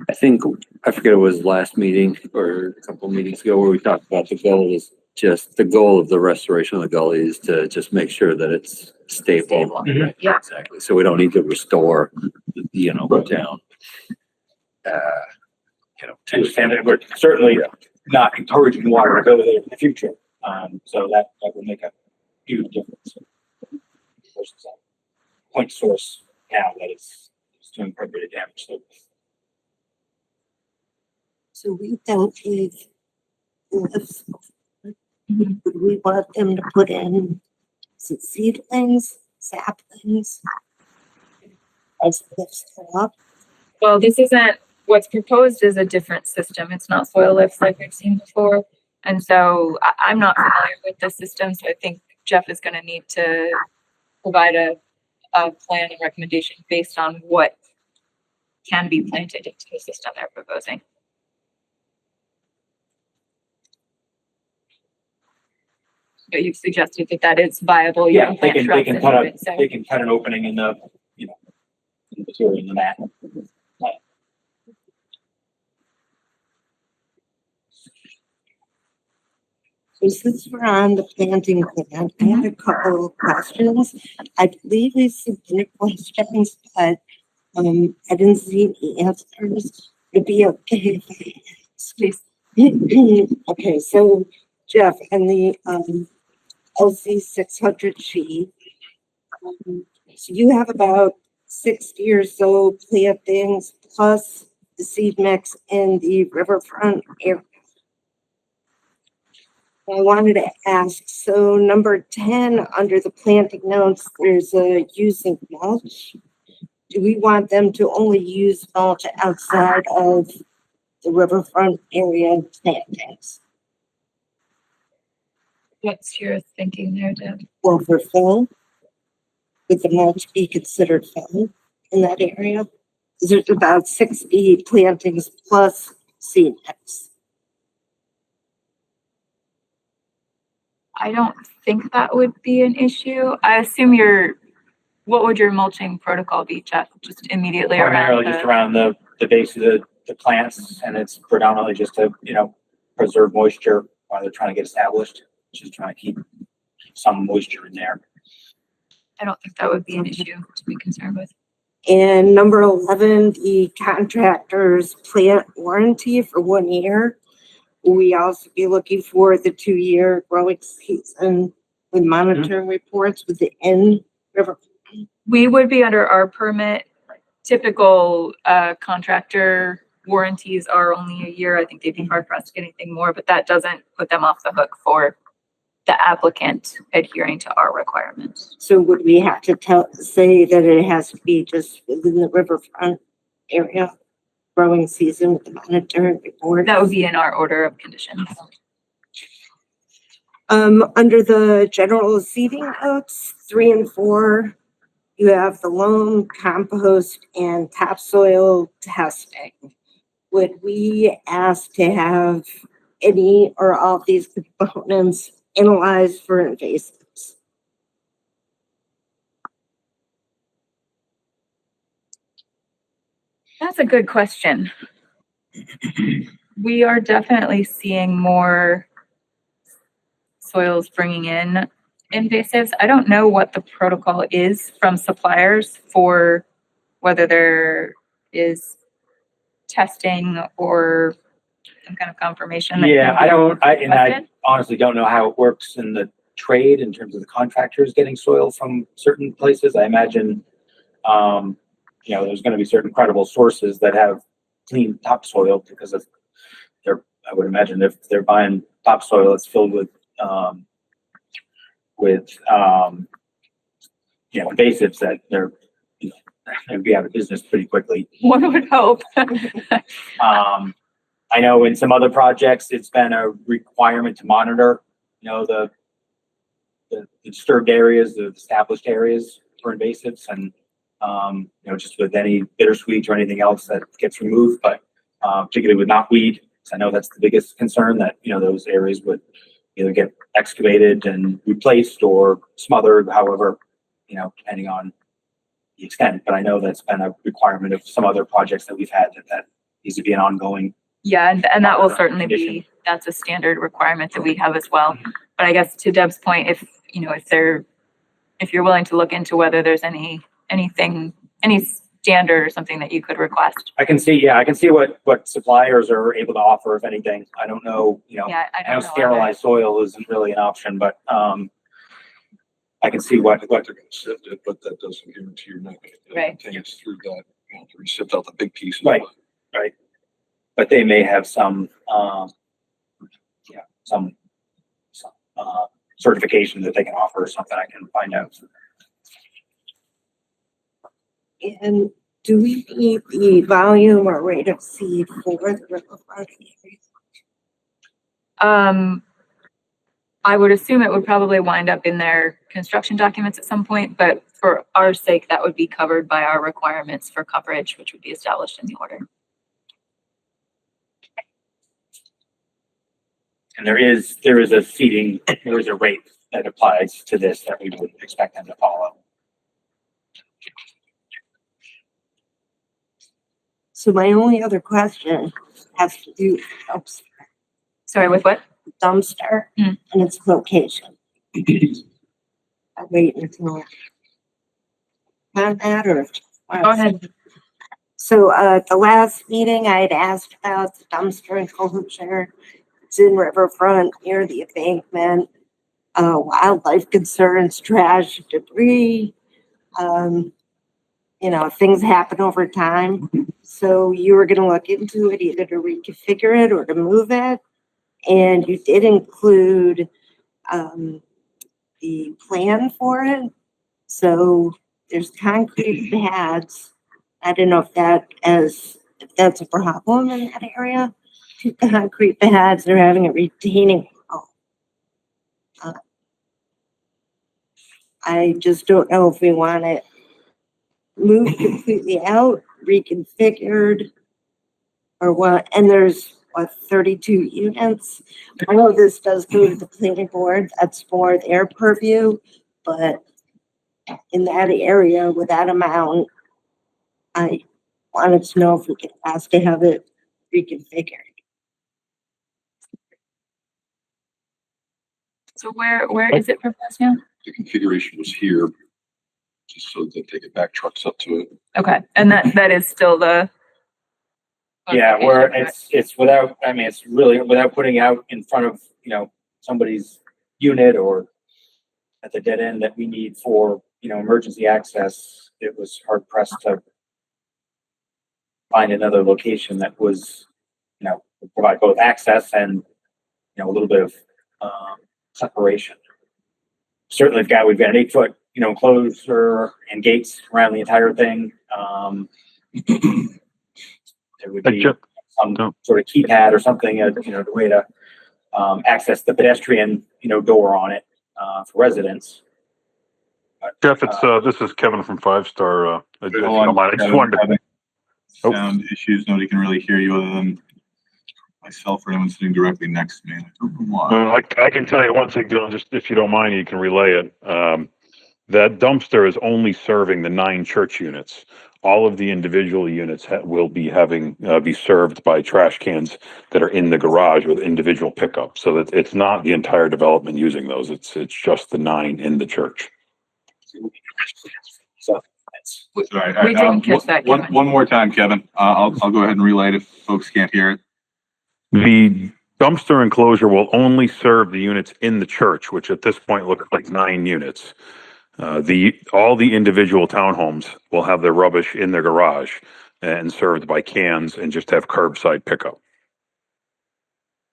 I think, I forget it was last meeting or a couple of meetings ago where we talked about the goal is just, the goal of the restoration of the gully is to just make sure that it's stable. Stable. Yeah. Exactly. So we don't need to restore, down. I understand that we're certainly not encouraging water to go there in the future. So that will make a huge difference. Versus a point source now that is doing quite a bit of damage. So we don't give lifts. Would we want them to put in some seedlings, saplings, as lifts go up? Well, this isn't, what's proposed is a different system. It's not soil lifts like we've seen before. And so I'm not familiar with the system. So I think Jeff is going to need to provide a plan and recommendation based on what can be planted into the system they're proposing. But you've suggested that that is viable. You Yeah, they can plant shrubs into it, so. they can cut an opening in the, in the material in the mat. So since we're on the planting plan, I had a couple of questions. I believe we submitted questions, but I didn't see any answers. It'd be okay if I ask. Please. Okay, so Jeff, and the LC 600 sheet, so you have about 60 or so plantings plus the seed mix in the riverfront area. I wanted to ask, so number 10 under the planting notes, there's a use of mulch. Do we want them to only use mulch outside of the riverfront area plantings? What's your thinking there, Deb? Well, for fill, would the mulch be considered fill in that area? Because there's about 60 plantings plus seed mix. I don't think that would be an issue. I assume what would your mulching protocol be, Jeff? Just immediately Primarily around just around the base of the plants, and it's predominantly just to, preserve moisture while they're trying to get established, just trying to keep some moisture in there. I don't think that would be an issue to be concerned with. And number 11, the contractor's plant warranty for 1 year. We also be looking for the 2-year growing season with monitoring reports with the in river. We would be under our permit. Typical contractor warranties are only a year. I think they'd be hard for us to get anything more, but that doesn't put them off the hook for the applicant adhering to our requirements. So would we have to say that it has to be just within the riverfront area growing season with the monitoring report? That would be in our order of conditions. Under the general seeding notes, 3 and 4, you have the loam, compost, and topsoil testing. Would we ask to have any or all of these components analyzed for invasives? That's a good question. We are definitely seeing more soils bringing in invasives. I don't know what the protocol is from suppliers for whether there is testing or some kind of confirmation. that Yeah, can be I requested. honestly don't know how it works in the trade in terms of the contractors getting soil from certain places. I imagine, there's gonna be certain credible sources that have clean topsoil because of I would imagine if they're buying topsoil, it's filled with invasives that they'd be out of business pretty quickly. One would hope. I know in some other projects, it's been a requirement to monitor, the disturbed areas, the established areas for invasives and, just with any bittersweet or anything else that gets removed, but particularly with knotweed, because I know that's the biggest concern that, those areas would either get excavated and replaced or smothered, however, depending on the extent. But I know that's been a requirement of some other projects that we've had that needs to be an ongoing. Yeah, and that will certainly be, that's a standard requirement that we have as well. But I guess to Deb's point, if you're willing to look into whether there's any standard or something that you could request. I can see what suppliers are able to offer, if anything. I don't know, Yeah, I I don't know know. sterilized soil isn't really an option, but I can see what I'd like to sift it, but that doesn't guarantee you're not gonna Right. take it through that, to sift out the big pieces. Right. But they may have some certification that they can offer or something. I can find out. And do we need the volume or rate of seed for the riverfront area? I would assume it would probably wind up in their construction documents at some point, but for our sake, that would be covered by our requirements for coverage, which would be established in the order. And there is a seating, there is a rate that applies to this that we would expect them to follow. So my only other question has to do with the dumpster. Sorry, with what? Dumpster and its location. I'll wait until on that or. Go ahead. So at the last meeting, I had asked about the dumpster enclosure. It's in Riverfront near the embankment. Wildlife concerns, trash, debris. Things happen over time. So you were gonna look into it either to reconfigure it or to move it. And you did include the plan for it. So there's concrete pads. I don't know if that's a problem in that area. 2 concrete pads, they're having a retaining wall. I just don't know if we want it moved completely out, reconfigured, or what. And there's, what, 32 units? I know this does go to the planning board, that's more their purview, but in that area with that amount, I wanted to know if we could ask to have it reconfigured. So where is it proposed now? The configuration was here, just so that they could back trucks up to it. Okay, and that is still the. Yeah, location, where correct? it's without, I mean, it's really without putting out in front of, somebody's unit or at the dead end that we need for, emergency access. It was hard pressed to find another location that was, would provide both access and, a little bit of, separation. Certainly we've got an 8-foot, enclosure and gates around the entire thing. There would be some sort of keypad or something, the way to access the pedestrian, door on it for residents. But, Jeff, it's this is Kevin from Five Star. If you Hold don't mind, I just wanted to. Having Oh. sound issues. Nobody can really hear you other than myself or anyone sitting directly next to me. I don't know why. I can tell you one thing, Dylan, just if you don't mind, you can relay it. That dumpster is only serving the 9 church units. All of the individual units will be having be served by trash cans that are in the garage with individual pickup. So that it's not the entire development using those. It's just the 9 in the church. So that's, Sorry, We didn't catch that, One Kevin. more time, Kevin. I'll go ahead and relay it if folks can't hear it. The dumpster enclosure will only serve the units in the church, which at this point look like 9 units. All the individual townhomes will have their rubbish in their garage and served by cans and just have curbside pickup.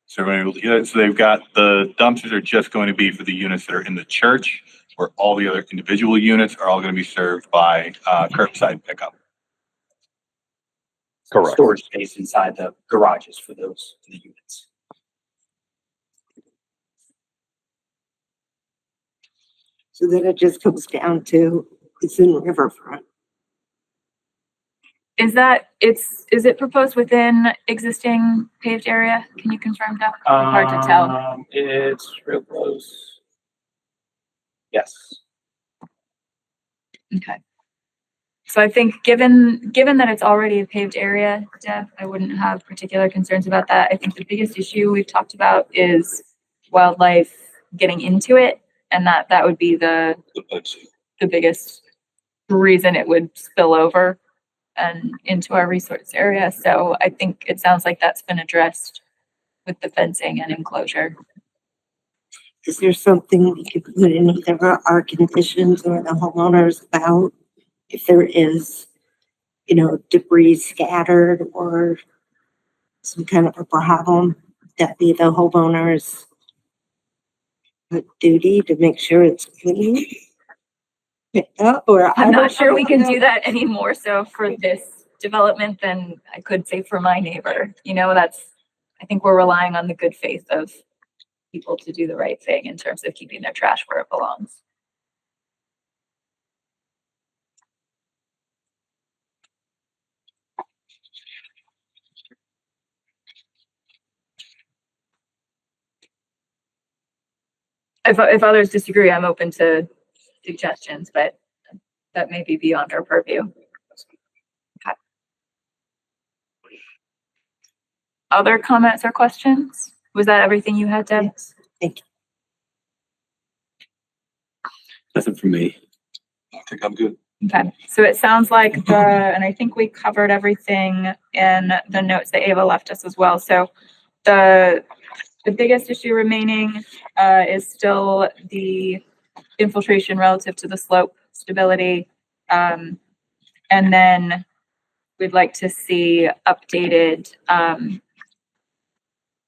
So everybody able to hear it? So they've got the dumpsters are just going to be for the units that are in the church, where all the other individual units are all going to be served by curbside pickup. Correct. storage space inside the garages for the units. So then it just comes down to, it's in Riverfront. Is it proposed within existing paved area? Can you confirm that? Hard to tell. It's real close. Yes. Okay. So I think given that it's already a paved area, Deb, I wouldn't have particular concerns about that. I think the biggest issue we've talked about is wildlife getting into it, and that would be the biggest reason it would spill over and into our resource area. So I think it sounds like that's been addressed with the fencing and enclosure. Is there something we could put in either our conditions or the homeowners about if there is, debris scattered or some kind of a problem, that be the homeowners' duty to make sure it's clean? Picked up, or I'm not sure we can do that any more so for this development than I could say for my neighbor. I think we're relying on the good faith of people to do the right thing in terms of keeping their trash where it belongs. If others disagree, I'm open to suggestions, but that may be beyond our purview. Okay. Other comments or questions? Was that everything you had, Deb? Yes, thank you. Nothing from me. I think I'm good. Okay, so it sounds like and I think we covered everything in the notes that Ava left us as well. So the biggest issue remaining is still the infiltration relative to the slope stability. And then we'd like to see updated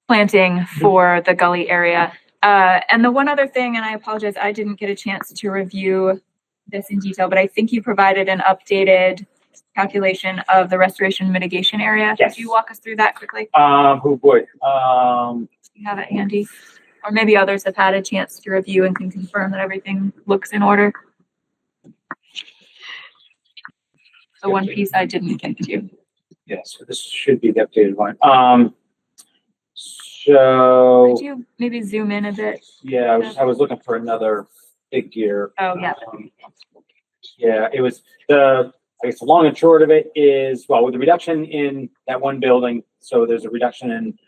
planting for the gully area. And the one other thing, and I apologize, I didn't get a chance to review this in detail, but I think you provided an updated calculation of the restoration mitigation area. Yes. Could you walk us through that quickly? Oh boy. You have it handy, or maybe others have had a chance to review and can confirm that everything looks in order. the one piece I didn't get to. Yeah, so this should be the updated one. So, Could you maybe zoom in a bit? yeah, I was looking for another figure. Oh, yeah. Yeah, it was I guess the long and short of it is, well, with the reduction in that one building, so there's a reduction in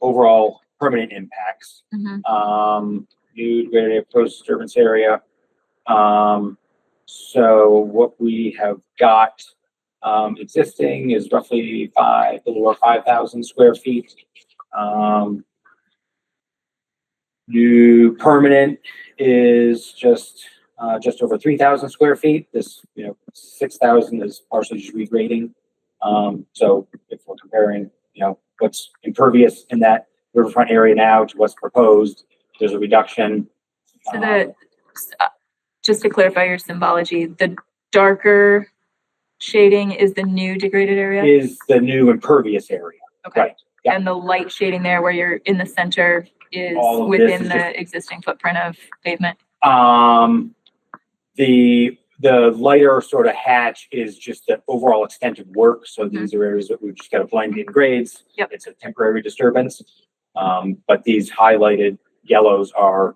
overall permanent impacts. New degraded area, proposed disturbance area. So what we have got existing is roughly a little over 5,000 square feet. New permanent is just over 3,000 square feet. This, 6,000 is partially just regrading. So if we're comparing, what's impervious in that riverfront area now to what's proposed, there's a reduction. So just to clarify your symbology, the darker shading is the new degraded area? Is the new impervious area. Okay. Right. Yeah. And the light shading there where you're in the center is All of this within is the existing footprint of pavement? The lighter sort of hatch is just the overall extent of work. So these are areas that we've just got to blend in grades. Yep. It's a temporary disturbance. But these highlighted yellows are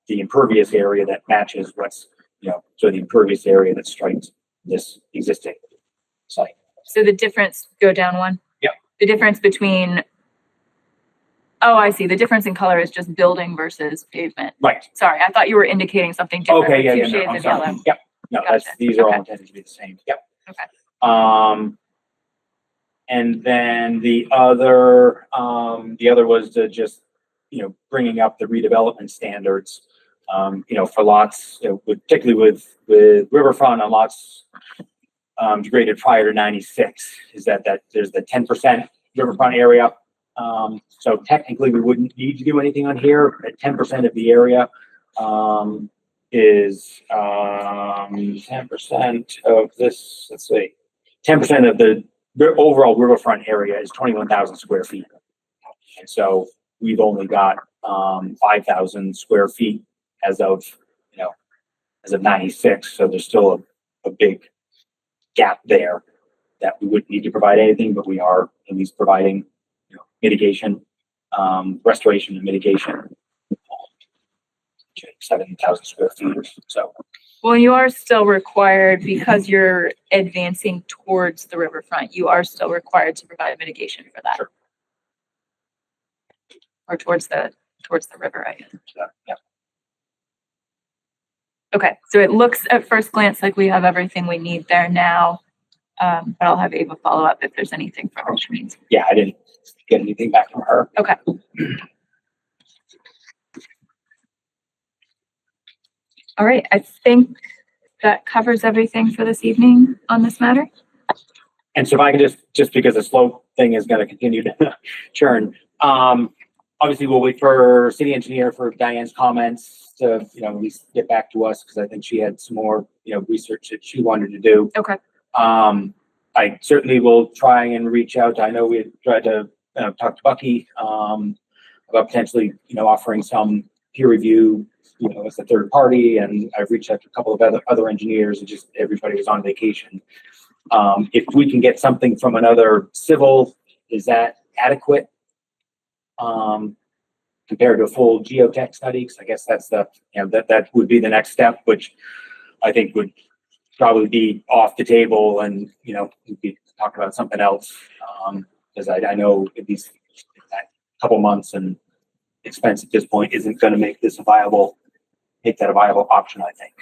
the impervious area that matches what's, so the impervious area that strikes this existing site. So the difference, go down one? Yep. The difference between, oh, I see. The difference in color is just building versus pavement. Right. Sorry, I thought you were indicating something different. Okay, yeah, Two yeah, no, shades I'm of sorry. yellow. Yep. No, Gotcha. these are all Okay. intended to be the same. Yep. Okay. And then the other was to just, bringing up the redevelopment standards, for lots, particularly with riverfront on lots, degraded prior to 96, is that there's the 10% riverfront area. So technically we wouldn't need to do anything on here. At 10% of the area, is 10% of this, let's see, 10% of the overall riverfront area is 21,000 square feet. And so we've only got 5,000 square feet as of 96. So there's still a big gap there that we wouldn't need to provide anything, but we are at least providing mitigation, restoration and mitigation. 7,000 square feet. So, Well, you are still required, because you're advancing towards the riverfront, you are still required to provide mitigation for that. Sure. Or towards the river, I guess. yeah. Okay, so it looks at first glance like we have everything we need there now. But I'll have Ava follow up if there's anything from her she needs. Yeah, I didn't get anything back from her. Okay. All right, I think that covers everything for this evening on this matter. And so if I can just because the slope thing is going to continue to churn, obviously we'll wait for city engineer for Diane's comments to, at least get back to us, because I think she had some more, research that she wanted to do. Okay. I certainly will try and reach out. I know we had tried to talk to Bucky about potentially, offering some peer review, as a third party, and I've reached out to a couple of other engineers, and just everybody was on vacation. If we can get something from another civil, is that adequate? Compared to a full geotech study? Because I guess that's that would be the next step, which I think would probably be off the table, and we'd be talking about something else. Because I know at least that couple months and expense at this point isn't going to make that a viable option, I think.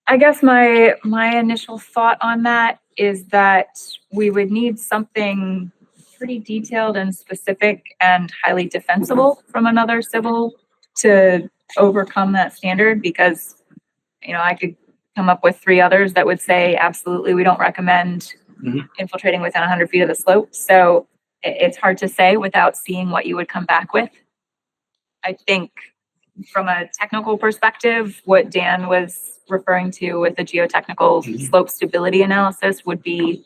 I guess my initial thought on that is that we would need something pretty detailed and specific and highly defensible from another civil to overcome that standard, because, I could come up with 3 others that would say, absolutely, we don't recommend infiltrating within 100 feet of the slope. So it's hard to say without seeing what you would come back with. I think from a technical perspective, what Dan was referring to with the geotechnical slope stability analysis would be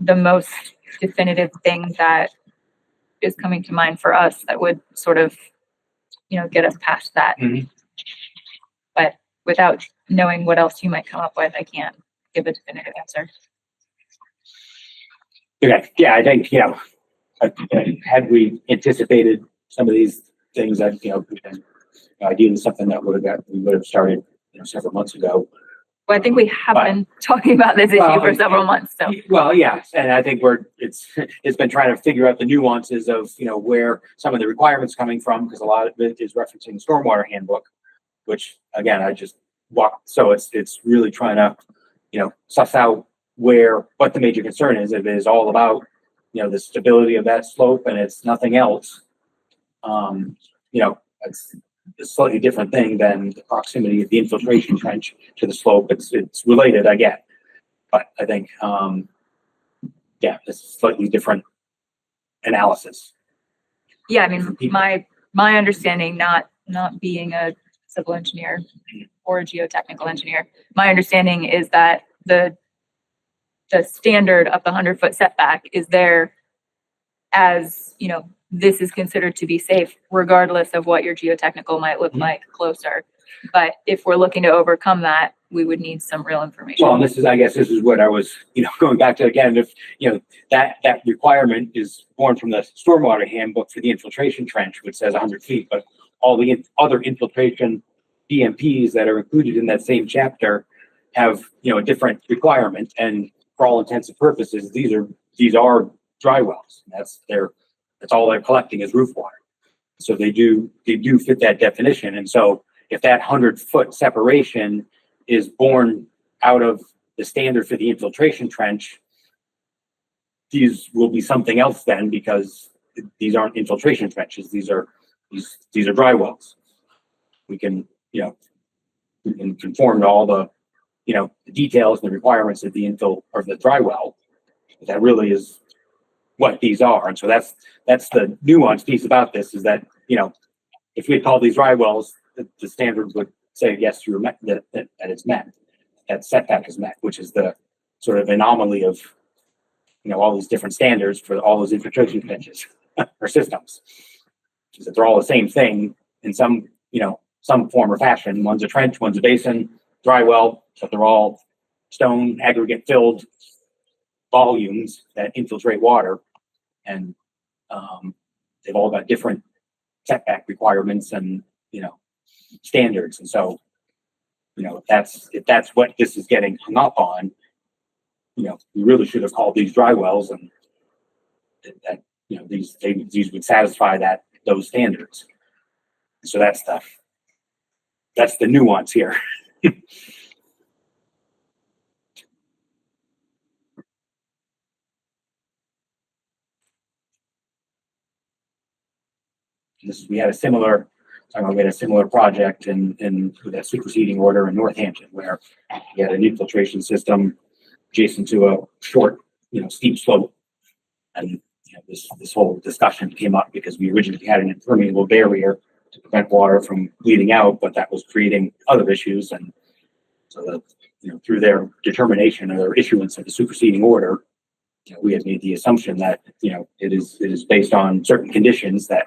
the most definitive thing that is coming to mind for us that would sort of, get us past that. But without knowing what else you might come up with, I can't give a definitive answer. Okay, yeah, I think, had we anticipated some of these things that, ideally something that we would have started, several months ago. Well, I think we have been talking about this issue Well, for several months, so. Well, yes, and I think it's been trying to figure out the nuances of, where some of the requirements coming from, because a lot of it is referencing the stormwater handbook, which again, I just walked, so it's really trying to, suss out what the major concern is. If it is all about, the stability of that slope and it's nothing else, it's a slightly different thing than the proximity of the infiltration trench to the slope. It's related, I get, but I think, it's a slightly different analysis. Yeah, I mean, my understanding, not being a civil engineer or a geotechnical engineer, my understanding is that the standard of the 100-foot setback is there as, this is considered to be safe regardless of what your geotechnical might look like closer. But if we're looking to overcome that, we would need some real information. Well, and this is what I was, going back to again, if, that requirement is born from the stormwater handbook for the infiltration trench, which says 100 feet, but all the other infiltration DMPs that are included in that same chapter have, a different requirement. And for all intents and purposes, these are dry wells. That's all they're collecting is roof water. So they do fit that definition. And so if that 100-foot separation is born out of the standard for the infiltration trench, these will be something else then, because these aren't infiltration trenches. These are dry wells. We can, we can conform to all the, the details and the requirements of the the dry well. But that really is what these are. And so that's the nuanced piece about this, is that, if we call these dry wells, the standard would say, yes, you're met, that it's met, that setback is met, which is the sort of anomaly of, all these different standards for all those infiltration trenches or systems. Is that they're all the same thing in some, some form or fashion. One's a trench, one's a basin, dry well, but they're all stone aggregate filled volumes that infiltrate water. And they've all got different setback requirements and, standards. And so, if that's what this is getting hung up on, we really should have called these dry wells, and that, these would satisfy those standards. So that's the nuance here. We had a similar project in with that superseding order in Northampton, where we had an infiltration system adjacent to a short, steep slope. And this whole discussion came up because we originally had an impermeable barrier to prevent water from bleeding out, but that was creating other issues. And so that, through their determination or their issuance of the superseding order, we had made the assumption that, it is based on certain conditions that,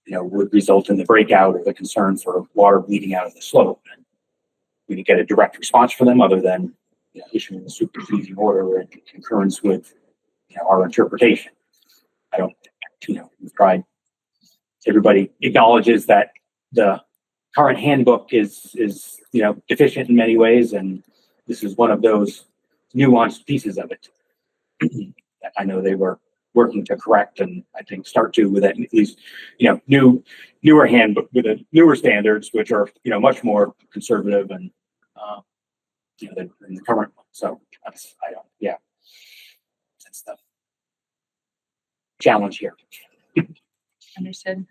would result in the breakout or the concern for water bleeding out of the slope. And we didn't get a direct response from them other than, issuing the superseding order in concurrence with, our interpretation. I don't, we've tried. Everybody acknowledges that the current handbook is deficient in many ways, and this is one of those nuanced pieces of it that I know they were working to correct, and I think start to with at least, newer handbook with the newer standards, which are, much more conservative and, than the current one. So that's the challenge here. Understood.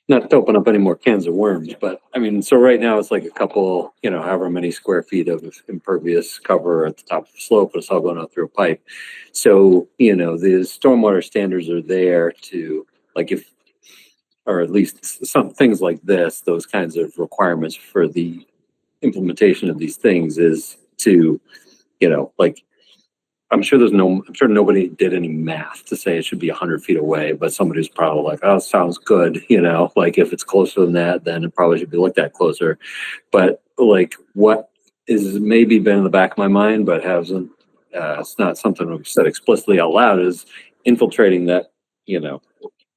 Not to open up any more cans of worms, but I mean, so right now it's like a couple, however many square feet of impervious cover at the top of the slope, but it's all going out through a pipe. So, the stormwater standards are there to, like, or at least some things like this, those kinds of requirements for the implementation of these things is to, I'm sure nobody did any math to say it should be 100 feet away, but somebody's probably like, oh, sounds good. Like if it's closer than that, then it probably should be looked at closer. But like what is maybe been in the back of my mind, but hasn't, it's not something we've said explicitly out loud, is infiltrating that,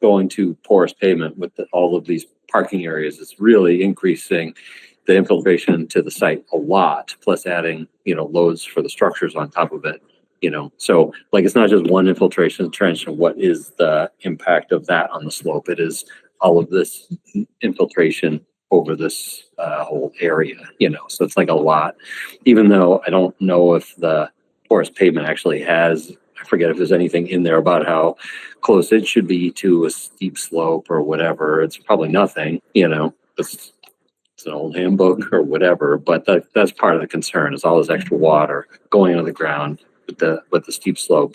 going to porous pavement with all of these parking areas is really increasing the infiltration to the site a lot, plus adding, loads for the structures on top of it. So like, it's not just one infiltration trench, and what is the impact of that on the slope? It is all of this infiltration over this whole area, so it's like a lot. Even though I don't know if the porous pavement actually has, I forget if there's anything in there about how close it should be to a steep slope or whatever. It's probably nothing, it's an old handbook or whatever, but that's part of the concern, is all this extra water going into the ground with the steep slope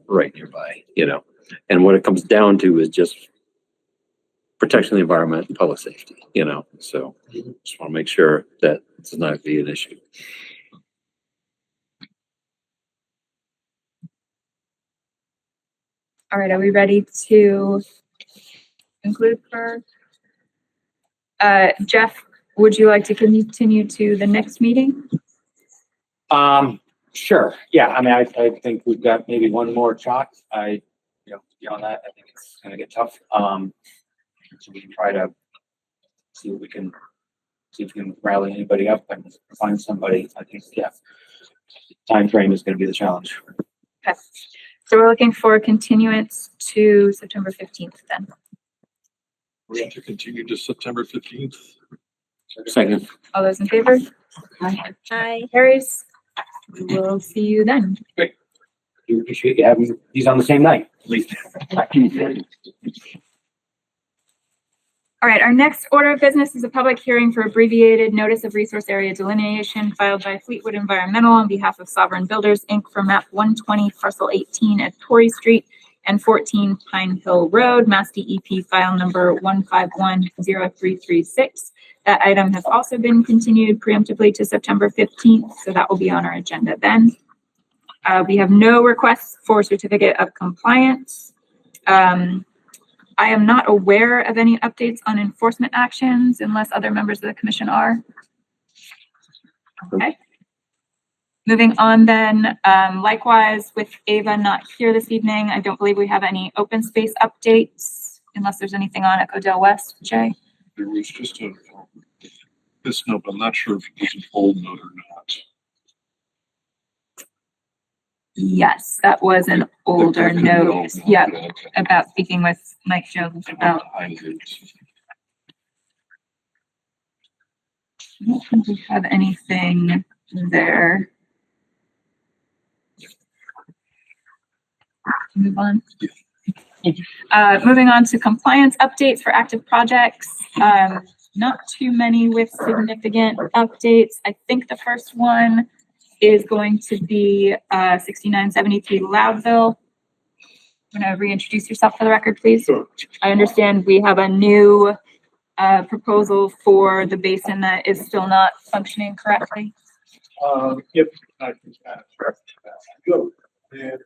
right nearby, and what it comes down to is just protection of the environment and public safety, so just want to make sure that it's not be an issue. All right, are we ready to conclude for? Jeff, would you like to continue to the next meeting? Sure. Yeah. I mean, I think we've got maybe one more shot. Beyond that, I think it's going to get tough. So we can try to see if we can rally anybody up and find somebody. I think, yeah, time frame is going to be the challenge. Okay. So we're looking for continuance to September 15th then. We're going to continue to September 15th. Second. All those in favor? Aye. Carries. We will see you then. Great. We appreciate you having these on the same night, at least. All right, our next order of business is a public hearing for abbreviated notice of resource area delineation filed by Fleetwood Environmental on behalf of Sovereign Builders, Inc. for map 120 parcel 18 at Torrey Street and 14 Pine Hill Road, Mass DEP file number 1510336. That item has also been continued preemptively to September 15th, so that will be on our agenda then. We have no requests for certificate of compliance. I am not aware of any updates on enforcement actions unless other members of the commission are. Okay. Moving on then, likewise with Ava not here this evening, I don't believe we have any open space updates unless there's anything on Echo Dale West, Jay. There was just this note, but I'm not sure if it's an old note or not. Yes, that was an older note. Yeah, about speaking with Mike Jones about. I don't think we have anything there. Move on. Moving on to compliance updates for active projects. Not too many with significant updates. I think the first one is going to be 6973 Loudville. I'm going to reintroduce yourself for the record, please. Sure. I understand we have a new proposal for the basin that is still not functioning correctly. Yep. I think that's correct. Go. And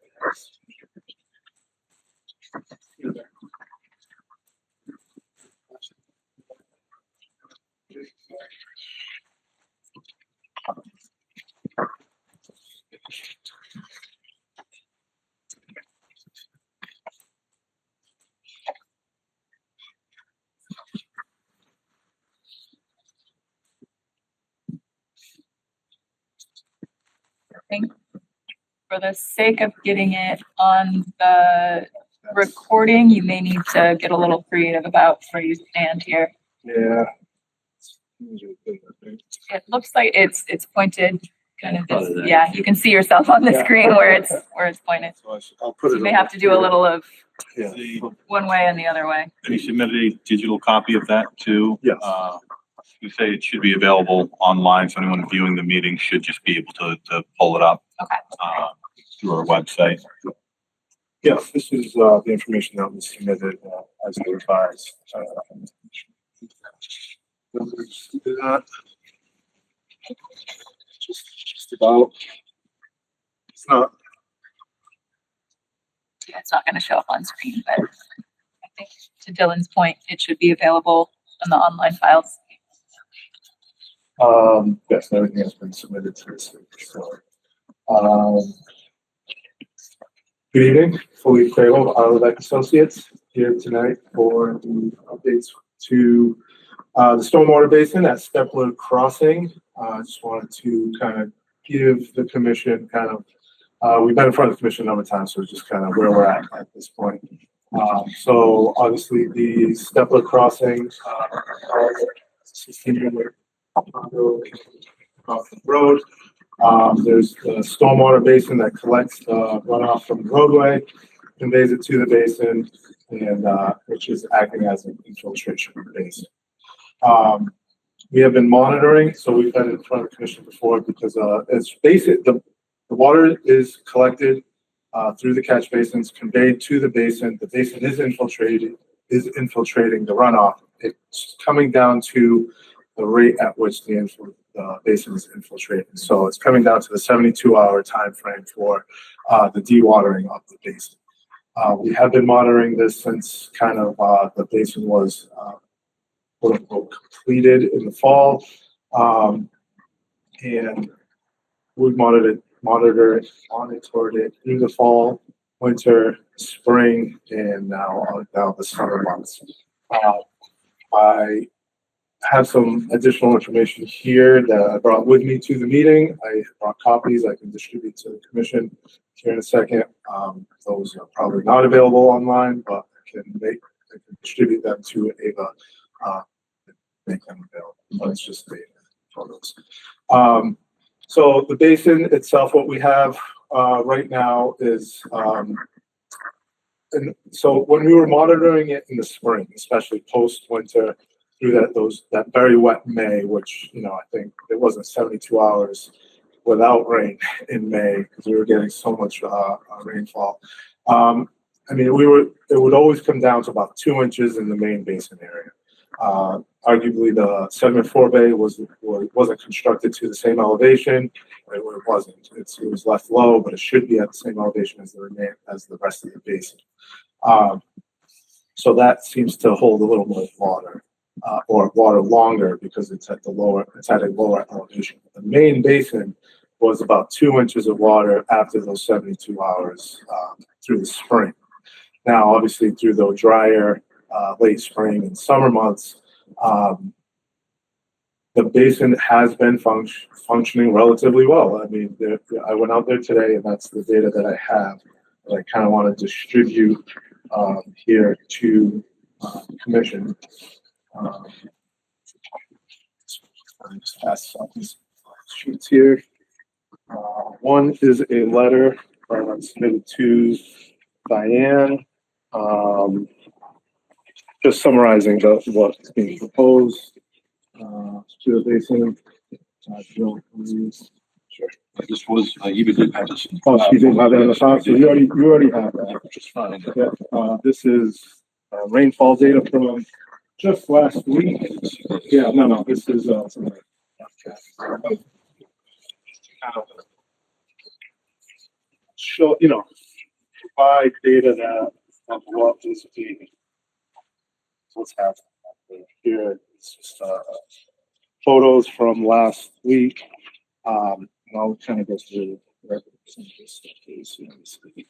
think for the sake of getting it on the recording, you may need to get a little creative about where you stand here. yeah. It looks like it's pointed kind of this, Oh, yeah, you can see yourself on the Yeah. screen where it's pointed. So I'll put So it. you may have to do a little of Yeah. one way and the other way. And you submitted a digital copy of that too? Yes. You say it should be available online, so anyone viewing the meeting should just be able to pull it up. Okay. Through our website. Yes, this is the information that was submitted as advised. Just about. It's not. It's not going to show up on screen, but I think to Dylan's point, it should be available on the online files. Yes, everything has been submitted to this week, so. Um, Good evening, Philippe Crable, Arlevec Associates, here tonight for the updates to the stormwater basin at Stepler Crossing. I just wanted to kind of give the commission kind of, we've been in front of the commission a number of times, so just kind of where we're at this point. So obviously the Stepler Crossing, 16-year road. There's the stormwater basin that collects the runoff from the roadway, conveys it to the basin, and which is acting as an infiltration basin. We have been monitoring, so we've been in front of the commission before because it's basic. The water is collected through the catch basins, conveyed to the basin. The basin is infiltrating the runoff. It's coming down to the rate at which the basin is infiltrated. So it's coming down to the 72-hour time frame for the dewatering of the basin. We have been monitoring this since kind of the basin was quote unquote completed in the fall. And we've monitored it through the fall, winter, spring, and now the summer months. I have some additional information here that I brought with me to the meeting. I brought copies I can distribute to the commission here in a second. Those are probably not available online, but I can distribute them to Ava, make them available. But it's just the photos. So the basin itself, what we have right now is, and so when we were monitoring it in the spring, especially post-winter, through that very wet May, which, you know, I think it wasn't 72 hours without rain in May because we were getting so much rainfall. I mean, it would always come down to about 2 inches in the main basin area. Arguably, the sediment forebay wasn't constructed to the same elevation. It wasn't. It was left low, but it should be at the same elevation as the rest of the basin. So that seems to hold a little more water. Or water longer because it's at a lower elevation. The main basin was about 2 inches of water after those 72 hours through the spring. Now, obviously, through the drier late spring and summer months, the basin has been functioning relatively well. I mean, I went out there today, and that's the data that I have that I kind of want to distribute here to the commission. Just pass on these sheets here. One is a letter submitted to Diane, just summarizing what's being proposed to the basin. Sure. This was, even did have this. Oh, you didn't have that in the file, so you already have that. Which is fine. Okay. This is rainfall data from just last week. Yeah, no, this is show, you know, provide data that of what is what's happening here. It's just photos from last week. And I'll kind of go through some of this stuff here, so let me see.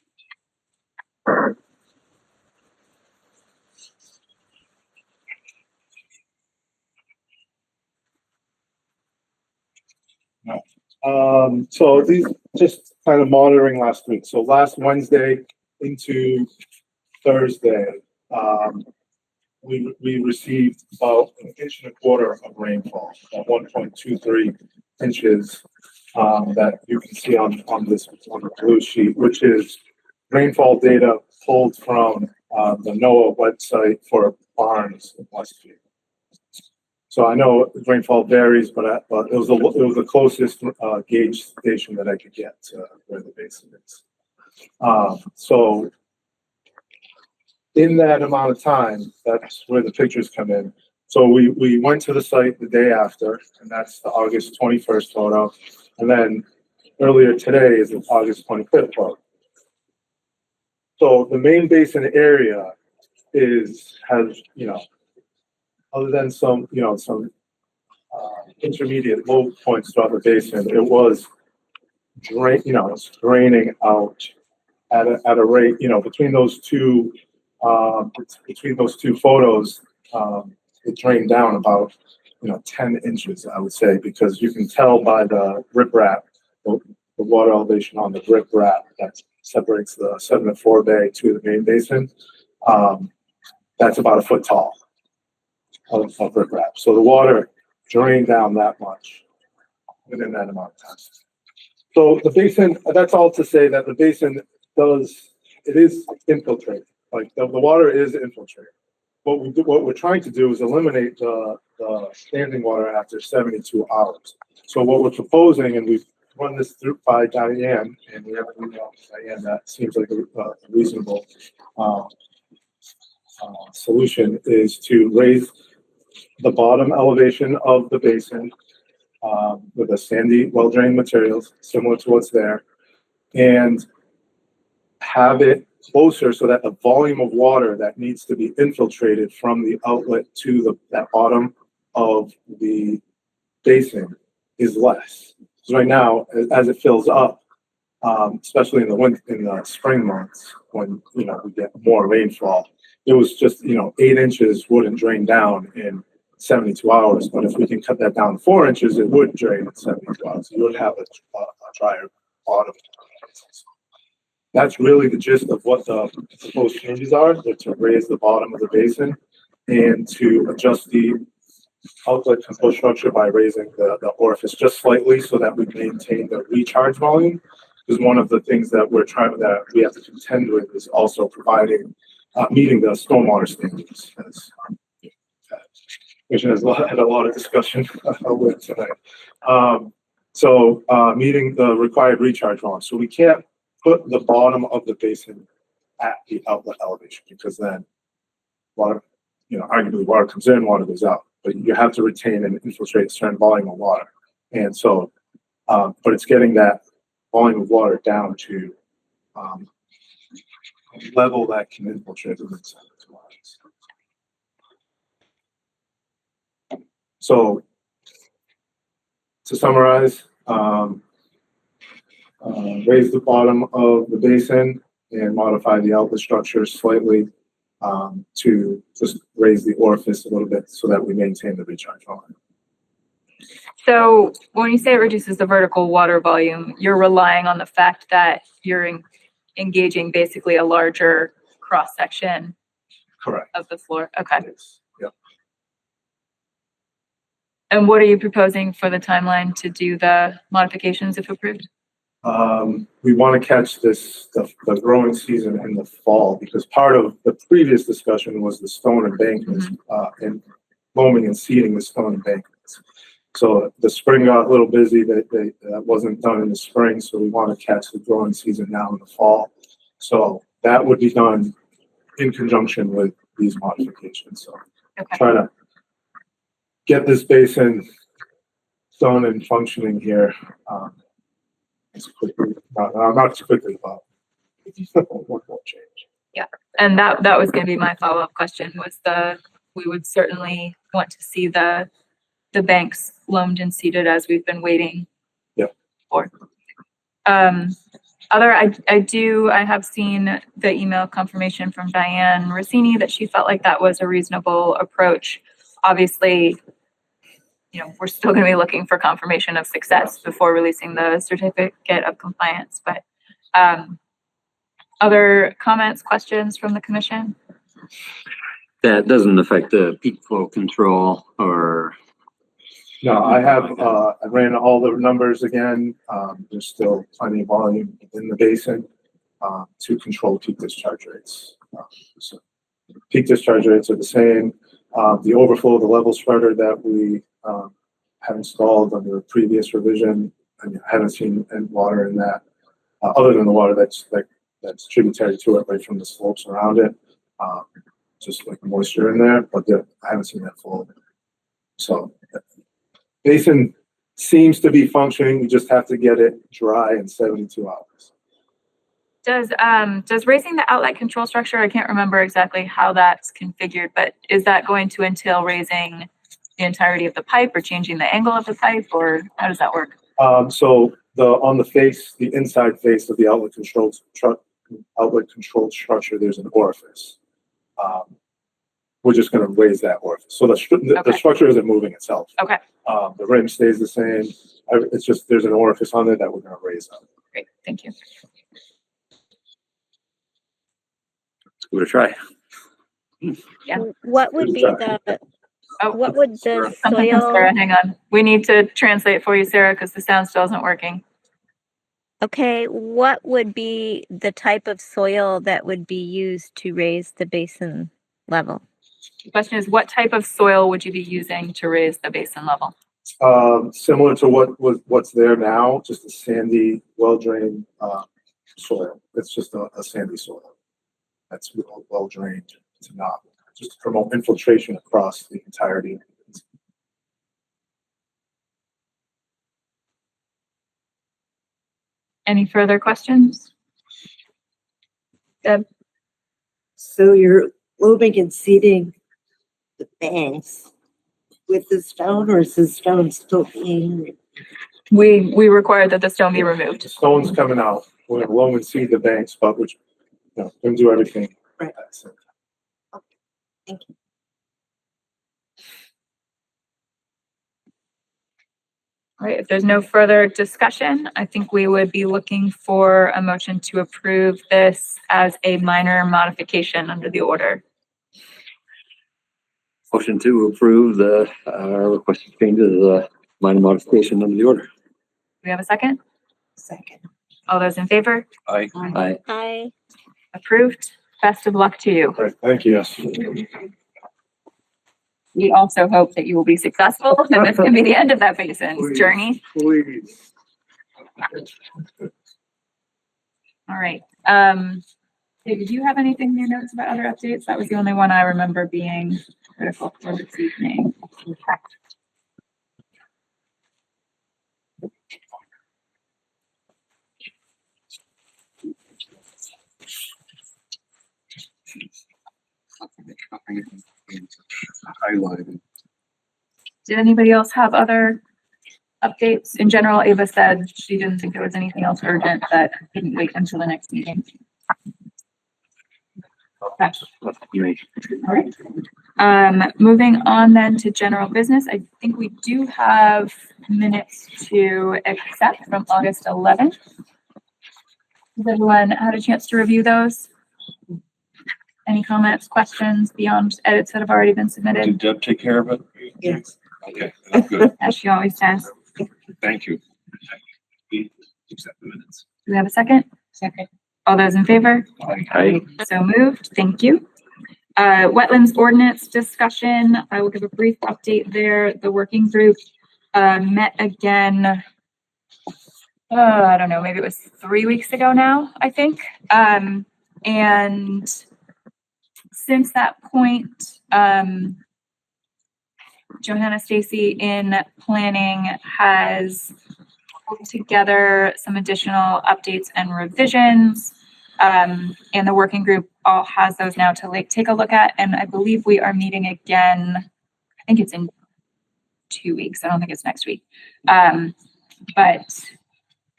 So these just kind of monitoring last week. So last Wednesday into Thursday, we received about 1.25 inches of rainfall, about 1.23 inches that you can see on the blue sheet, which is rainfall data pulled from the NOAA website for Barnes in Westfield. So I know rainfall varies, but it was the closest gauge station that I could get to where the basin is. So in that amount of time, that's where the pictures come in. So we went to the site the day after, and that's the August 21st photo. And then earlier today is the August 25th photo. So the main basin area has, you know, other than some intermediate low points throughout the basin, it was it's draining out at a rate, between those two photos, it drained down about, 10 inches, I would say, because you can tell by the riprap, the water elevation on the riprap that separates the sediment forebay to the main basin. That's about a foot tall of riprap. So the water drained down that much within that amount of time. So the basin, that's all to say that the basin it is infiltrated. Like the water is infiltrated. What we're trying to do is eliminate the standing water after 72 hours. So what we're proposing, and we've run this through by Diane, and we have an email from Diane that seems like a reasonable solution, is to raise the bottom elevation of the basin with a sandy, well-drained materials similar to what's there, and have it closer so that the volume of water that needs to be infiltrated from the outlet to that bottom of the basin is less. So right now, as it fills up, especially in the spring months when we get more rainfall, it was just 8 inches wouldn't drain down in 72 hours. But if we can cut that down to 4 inches, it would drain in 72 hours. You would have a drier bottom. That's really the gist of what the proposed changes are. They're to raise the bottom of the basin and to adjust the outlet control structure by raising the orifice just slightly so that we maintain the recharge volume. Because one of the things that we have to contend with is also providing meeting the stormwater standards. Which has had a lot of discussion with tonight. So meeting the required recharge volume. So we can't put the bottom of the basin at the outlet elevation because then water, arguably water comes in, water goes out. But you have to retain and infiltrate a certain volume of water. And so, but it's getting that volume of water down to a level that can infiltrate the inside. So to summarize, raise the bottom of the basin and modify the outlet structure slightly to just raise the orifice a little bit so that we maintain the recharge volume. So when you say it reduces the vertical water volume, you're relying on the fact that you're engaging basically a larger cross section Correct. of the floor. Okay. Yes. Yep. And what are you proposing for the timeline to do the modifications if approved? We want to catch the growing season in the fall because part of the previous discussion was the stone embankments and loaming and seeding the stone embankments. So the spring got a little busy. That wasn't done in the spring, so we want to catch the growing season now in the fall. So that would be done in conjunction with these modifications. So try to get this basin done and functioning here. As quickly, not too quickly, but one more change. Yeah, and that was going to be my follow-up question. We would certainly want to see the banks loamed and seeded as we've been waiting for. I have seen the email confirmation from Diane Rossini that she felt like that was a reasonable approach. Obviously, we're still going to be looking for confirmation of success before releasing the certificate of compliance. But other comments, questions from the commission? That doesn't affect the peak flow control or? No, I ran all the numbers again. There's still plenty of volume in the basin to control peak discharge rates. So peak discharge rates are the same. The overflow of the level spreader that we have installed under the previous revision, I haven't seen any water in that, other than the water that's tributary to it right from the slopes around it, just like moisture in there, but I haven't seen that full. So basin seems to be functioning. We just have to get it dry in 72 hours. Does raising the outlet control structure, I can't remember exactly how that's configured, but is that going to entail raising the entirety of the pipe or changing the angle of the pipe, or how does that work? So on the face, the inside face of the outlet controlled structure, there's an orifice. We're just gonna raise that orifice. So the Okay. structure isn't moving itself. Okay, The rim stays the same. It's just, there's an orifice on there that we're gonna raise up. great, thank you. Give it a try. What would be the, Oh, what would the something from soil, Sarah, hang on. We need to translate for you, Sarah, because the sound still isn't working. okay, what would be the type of soil that would be used to raise the basin level? The question is, what type of soil would you be using to raise the basin level? Similar to what's there now, just a sandy, well-drained, soil. It's just a sandy soil. That's well-drained to not, just to promote infiltration across the entirety. Any further questions? Deb? So you're loaming and seeding the banks with the stone, or is the stone still being? We require that the stone be removed. The stone's coming out. We're gonna loam and seed the banks, but which, we're gonna do everything. Right. That's it. Thank you. All right, if there's no further discussion, I think we would be looking for a motion to approve this as a minor modification under the order. Motion to approve the requested changes, minor modification under the order. Do we have a second? Second. All those in favor? Aye. I, Approved. Best of luck to you. All right, thank you. Yes. We also hope that you will be successful and this can be the end of that basin's journey. Please. All right. Hey, did you have anything in your notes about other updates? That was the only one I remember being critical for this evening. Highlighted. Did anybody else have other updates? In general, Ava said she didn't think there was anything else urgent that couldn't wait until the next meeting. Okay. All right. Moving on then to general business, I think we do have minutes to accept from August 11th. Has everyone had a chance to review those? Any comments, questions beyond edits that have already been submitted? Did Deb take care of it? Yes. Okay, that's good. As she always does. Thank you. Do we have a second? Second. All those in favor? Aye. So moved. Thank you. Wetlands ordinance discussion. I will give a brief update there. The working group met again. I don't know, maybe it was 3 weeks ago now, I think. And since that point, Johanna Stacy in planning has pulled together some additional updates and revisions. And the working group all has those now to take a look at. And I believe we are meeting again. I think it's in 2 weeks. I don't think it's next week. But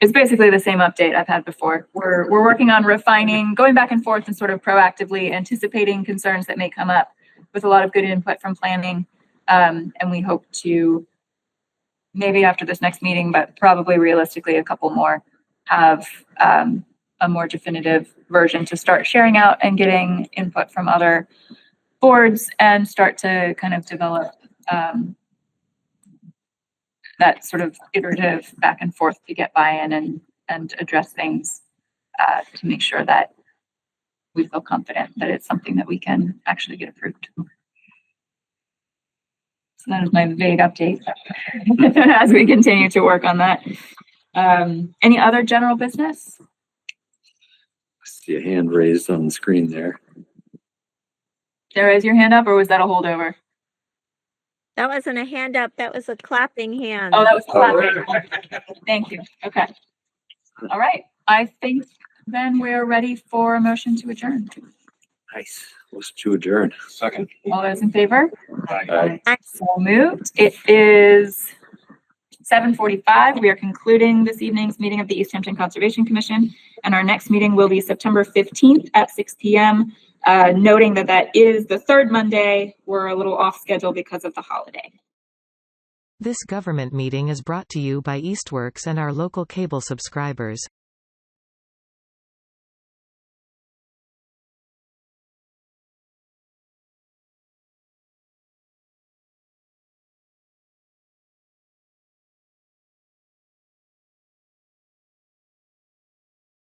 it's basically the same update I've had before. We're working on refining, going back and forth and sort of proactively anticipating concerns that may come up with a lot of good input from planning. And we hope to, maybe after this next meeting, but probably realistically a couple more, have a more definitive version to start sharing out and getting input from other boards and start to kind of develop that sort of iterative back and forth to get buy-in and address things to make sure that we feel confident that it's something that we can actually get approved. So that is my vague update as we continue to work on that. Any other general business? I see a hand raised on the screen there. There is your hand up, or was that a holdover? that wasn't a hand up, that was a clapping hand. Oh, that was clapping. Thank you. Okay. All right. I think then we're ready for a motion to adjourn. Nice. Let's to adjourn. Second. All those in favor? Aye. So moved. It is 7:45. We are concluding this evening's meeting of the Easthampton Conservation Commission, and our next meeting will be September 15th at 6 p.m. Noting that that is the third Monday. We're a little off schedule because of the holiday. This government meeting is brought to you by Eastworks and our local cable subscribers.